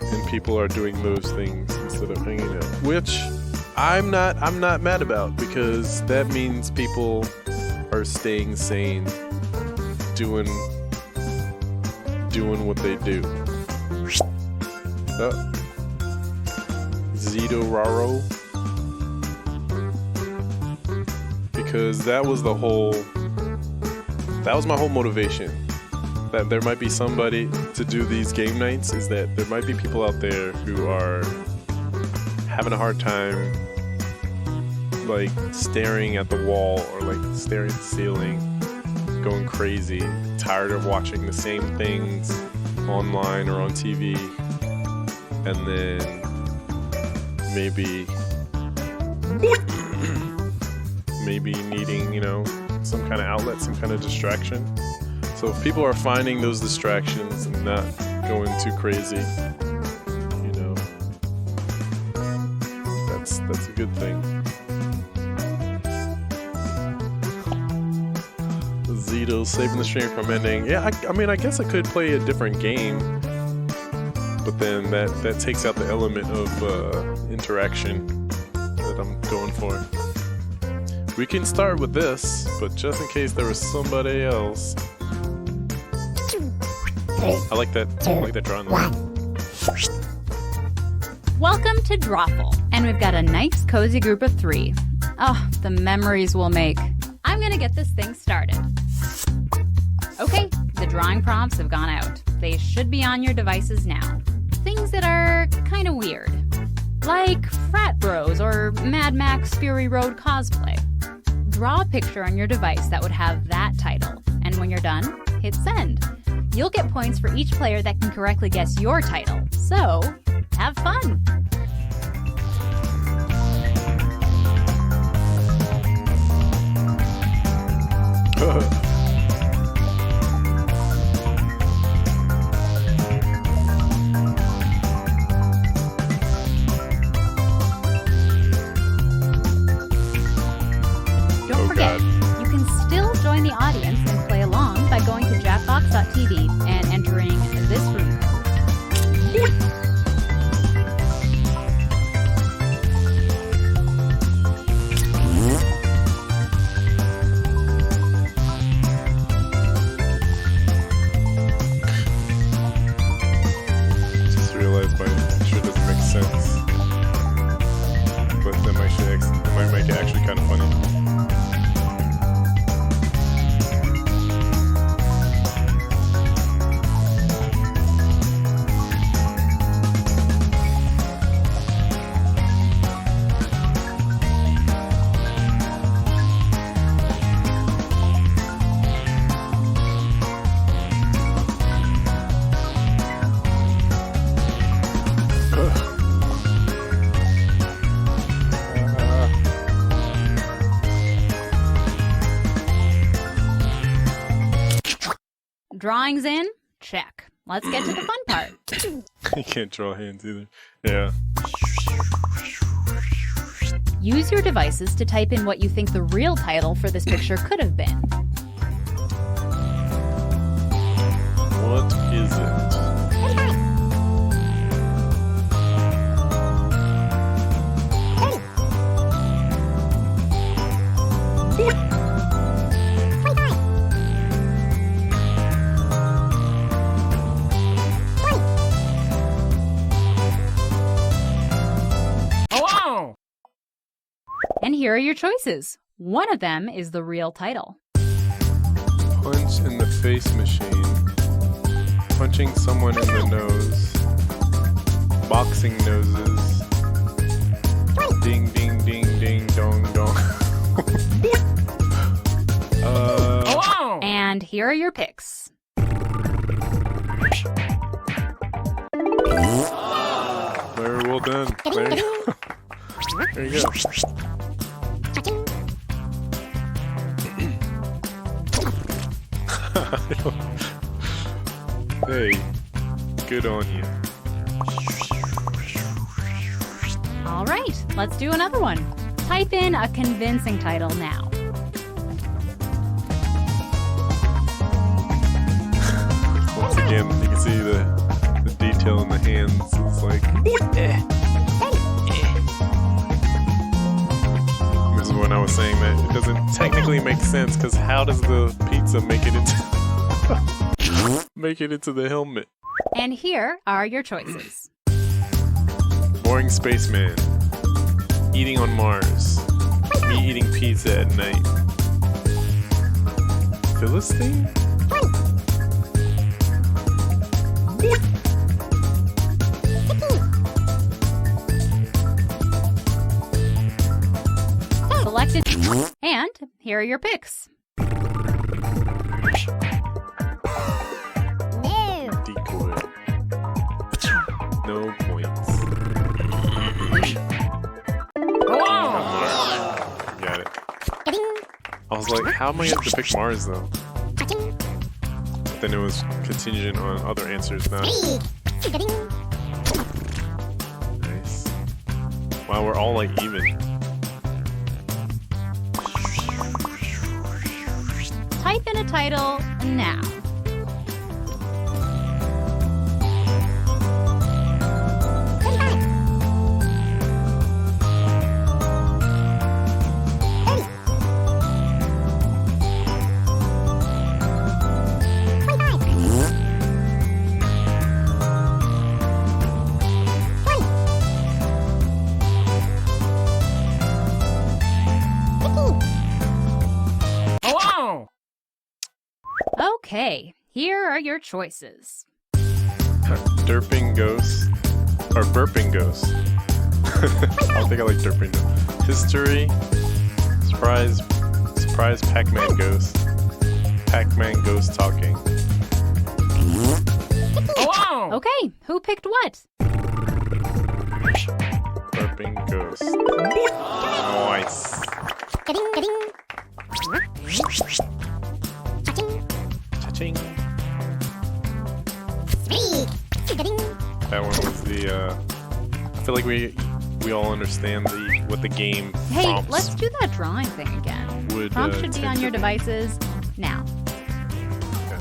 And people are doing those things instead of hanging out. Which I'm not mad about, because that means people are staying sane, doing what they do. Zito Raro. Because that was my whole motivation. That there might be somebody to do these game nights, is that there might be people out there who are having a hard time like staring at the wall or like staring at the ceiling, going crazy, tired of watching the same things online or on TV, and then maybe needing, some kind of outlet, some kind of distraction. So if people are finding those distractions and not going too crazy, that's a good thing. Zito saving the stream from ending. Yeah, I guess I could play a different game, but then that takes out the element of interaction that I'm going for. We can start with this, but just in case there was somebody else. I like that drawing. Welcome to Drawful, and we've got a nice, cozy group of three. Oh, the memories we'll make. I'm gonna get this thing started. Okay, the drawing prompts have gone out. They should be on your devices now. Things that are kind of weird, like frat bros or Mad Max Fury Road cosplay. Draw a picture on your device that would have that title, and when you're done, hit send. You'll get points for each player that can correctly guess your title, so have fun! Don't forget, you can still join the audience and play along by going to Jackbox.tv and entering this room code. Just realized my picture doesn't make sense. But that might make it actually kind of funny. Drawings in? Check. Let's get to the fun part. You can't draw hands either. Yeah. Use your devices to type in what you think the real title for this picture could have been. What is it? And here are your choices. One of them is the real title. Punch in the face machine. Punching someone in the nose. Boxing noses. Ding ding ding ding dong dong. And here are your picks. Very well done. There you go. There you go. Hey, good on you. All right, let's do another one. Type in a convincing title now. Once again, you can see the detail in the hands. It's like, This is when I was saying that it doesn't technically make sense, because how does the pizza make it into the helmet? And here are your choices. Boring spaceman. Eating on Mars. Me eating pizza at night. Philistine? Selected. And here are your picks. Decoy. No points. Got it. I was like, how am I going to pick Mars though? But then it was contingent on other answers now. Nice. Wow, we're all like even. Type in a title now. Okay, here are your choices. Derping ghost. Or burping ghost. I think I like derping ghost. History. Surprise Pac-Man ghost. Pac-Man ghost talking. Okay, who picked what? Burping ghost. Nice. Cha-ching. That one was the, I feel like we all understand what the game Hey, prompts let's do that drawing thing again. would, Prompts should be tend on to your be. devices now. Okay.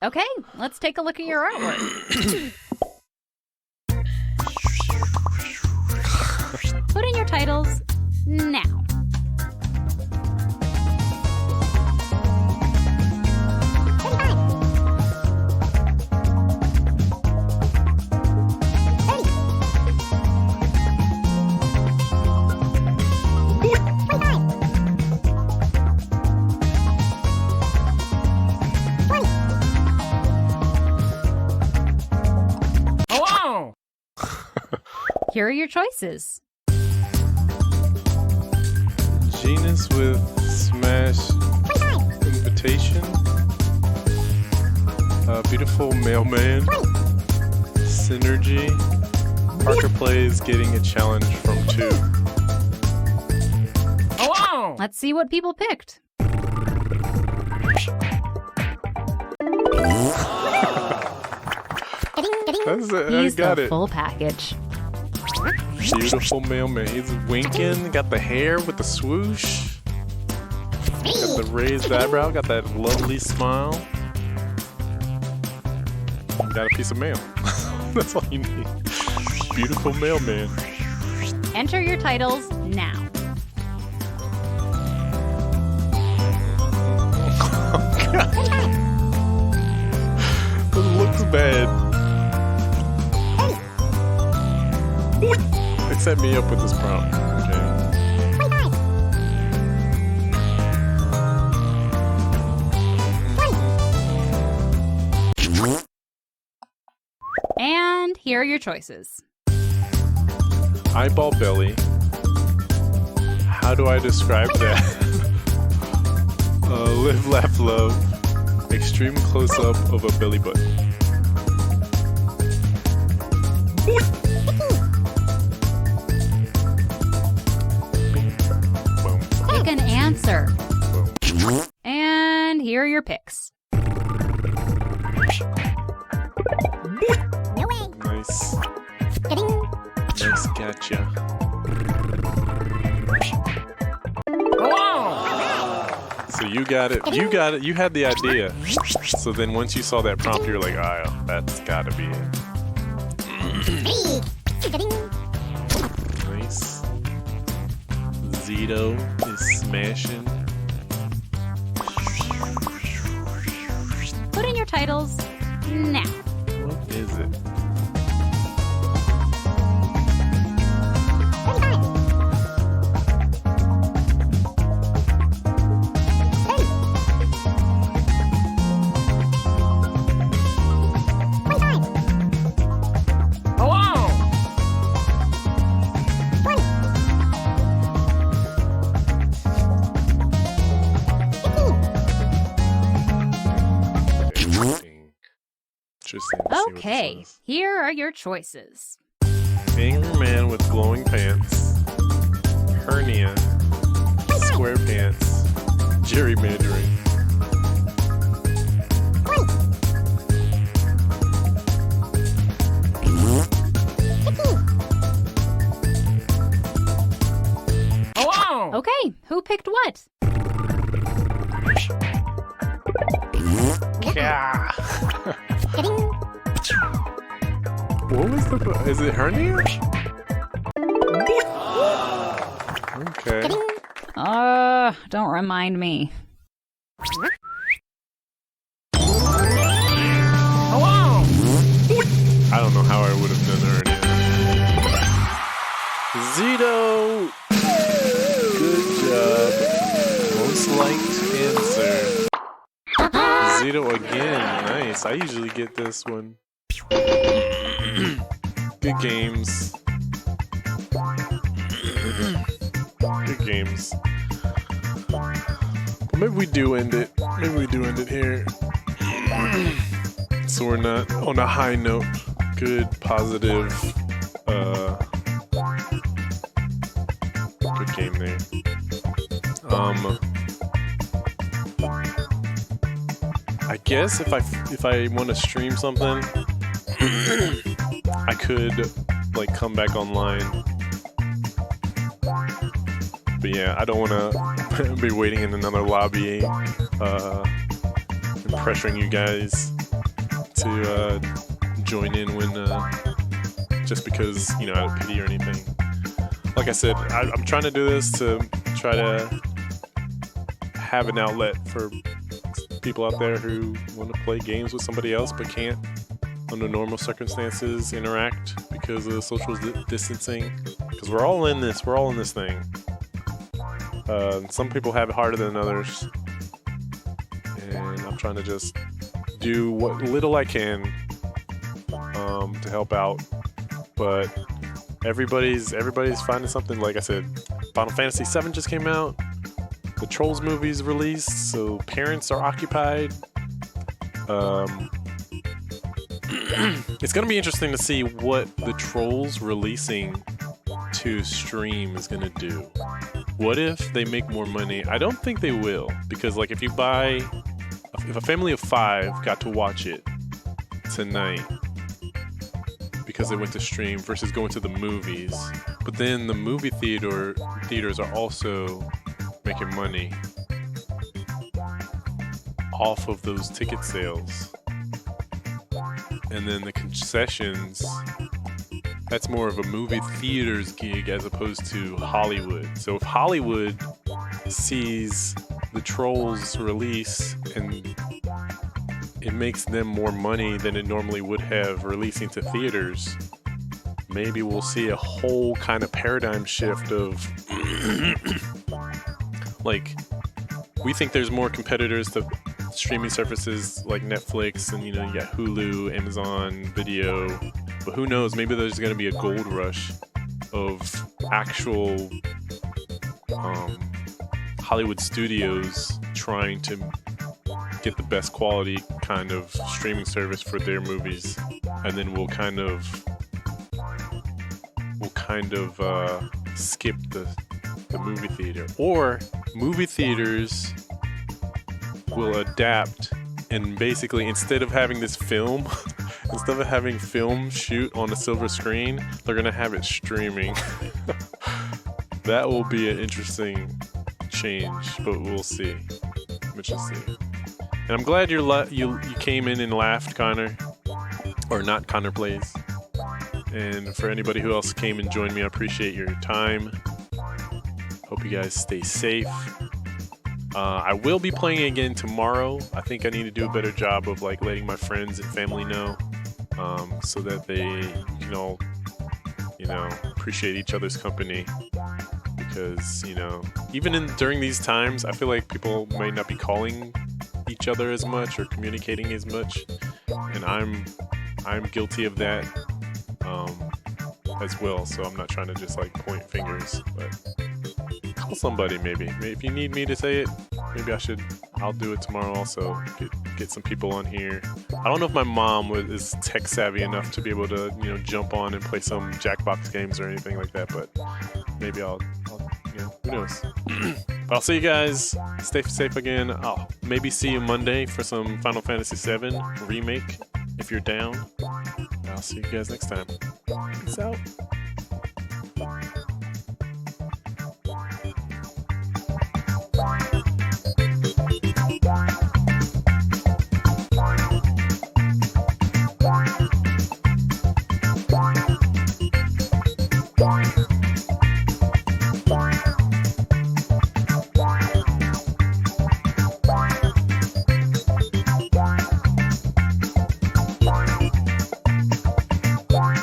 Okay, let's take a look at your artwork. Put in your titles now. Here are your choices. Genus with smash invitation. Beautiful mailman. Synergy. Parker plays getting a challenge from 2. Let's see what people picked. That's it. I He's got the it. full package. Beautiful mailman. He's winking. Got the hair with the swoosh. Got the raised eyebrow. Got that lovely smile. Got a piece of mail. That's all you need. Beautiful mailman. Enter your titles now. This looks bad. It set me up with this prompt. Okay. And here are your choices. Eyeball belly. How do I describe that? Live, laugh, love. Extreme close-up of a belly button. Boom. Pick an answer. Boom. And here are your picks. Nice. Nice gotcha. So you got it. You got it. You had the idea. So then once you saw that prompt, you're like, oh, that's gotta be it. Nice. Zito is smashing. Put in your titles now. What is it? what Okay, this is. here are your choices. Angry man with glowing pants. Hernia. Square pants. Gerrymandering. Okay, who picked what? Yeah. What was the... Is it hernia? Okay. Don't remind me. I don't know how I would have done hernia. Zito! Good job. Most liked answer. Zito again. Nice. I usually get this one. Good games. Good games. But maybe we do end it. Maybe we do end it here. So we're not on a high note. Good, positive, good game there. I guess if I want to stream something, I could like come back online. But yeah, I don't want to be waiting in another lobby and pressuring you guys to join in when just because, you know, out of pity or anything. Like I said, I'm trying to do this to try to have an outlet for people out there who want to play games with somebody else but can't, under normal circumstances, interact because of social distancing. Because we're all in this thing. Some people have it harder than others, and I'm trying to just do what little I can to help out. But everybody's finding something. Like I said, Final Fantasy VII just came out. The Trolls movie's released, so parents are occupied. It's gonna be interesting to see what the Trolls releasing to stream is gonna do. What if they make more money? I don't think they will, because like if a family of 5 got to watch it tonight because they went to stream versus going to the movies, but then the movie theaters are also making money off of those ticket sales, and then the concessions, that's more of a movie theater's gig as opposed to Hollywood. So if Hollywood sees the Trolls release and it makes them more money than it normally would have releasing to theaters, maybe we'll see a whole kind of paradigm shift of like, we think there's more competitors to streaming services like Netflix, and you know, you got Hulu, Amazon Video, but who knows, maybe there's going to be a gold rush of actual Hollywood studios trying to get the best quality kind of streaming service for their movies, and then we'll kind of skip the movie theater, or movie theaters will adapt and basically, instead of having this film instead of having film shoot on a silver screen, they're gonna have it streaming. That will be an interesting change, but we'll see. We'll just see. And I'm glad you came in and laughed, Connor, or not Connor Plays. And for anybody who else came and joined me, I appreciate your time. Hope you guys stay safe. I will be playing again tomorrow. I think I need to do a better job of like letting my friends and family know, so that they can all, appreciate each other's company. Because, even during these times, I feel like people might not be calling each other as much or communicating as much, and I'm guilty of that as well. So I'm not trying to just like point fingers, but call somebody maybe. If you need me to say it, maybe I'll do it tomorrow also. Get get some people on here. I don't know if my mom is tech savvy enough to be able to, jump on and play some Jackbox games or anything like that, but maybe I'll who knows. But I'll see you guys. Stay safe again. I'll maybe see you Monday for some Final Fantasy VII Remake, if you're down. I'll see you guys next time. Peace out. Bye.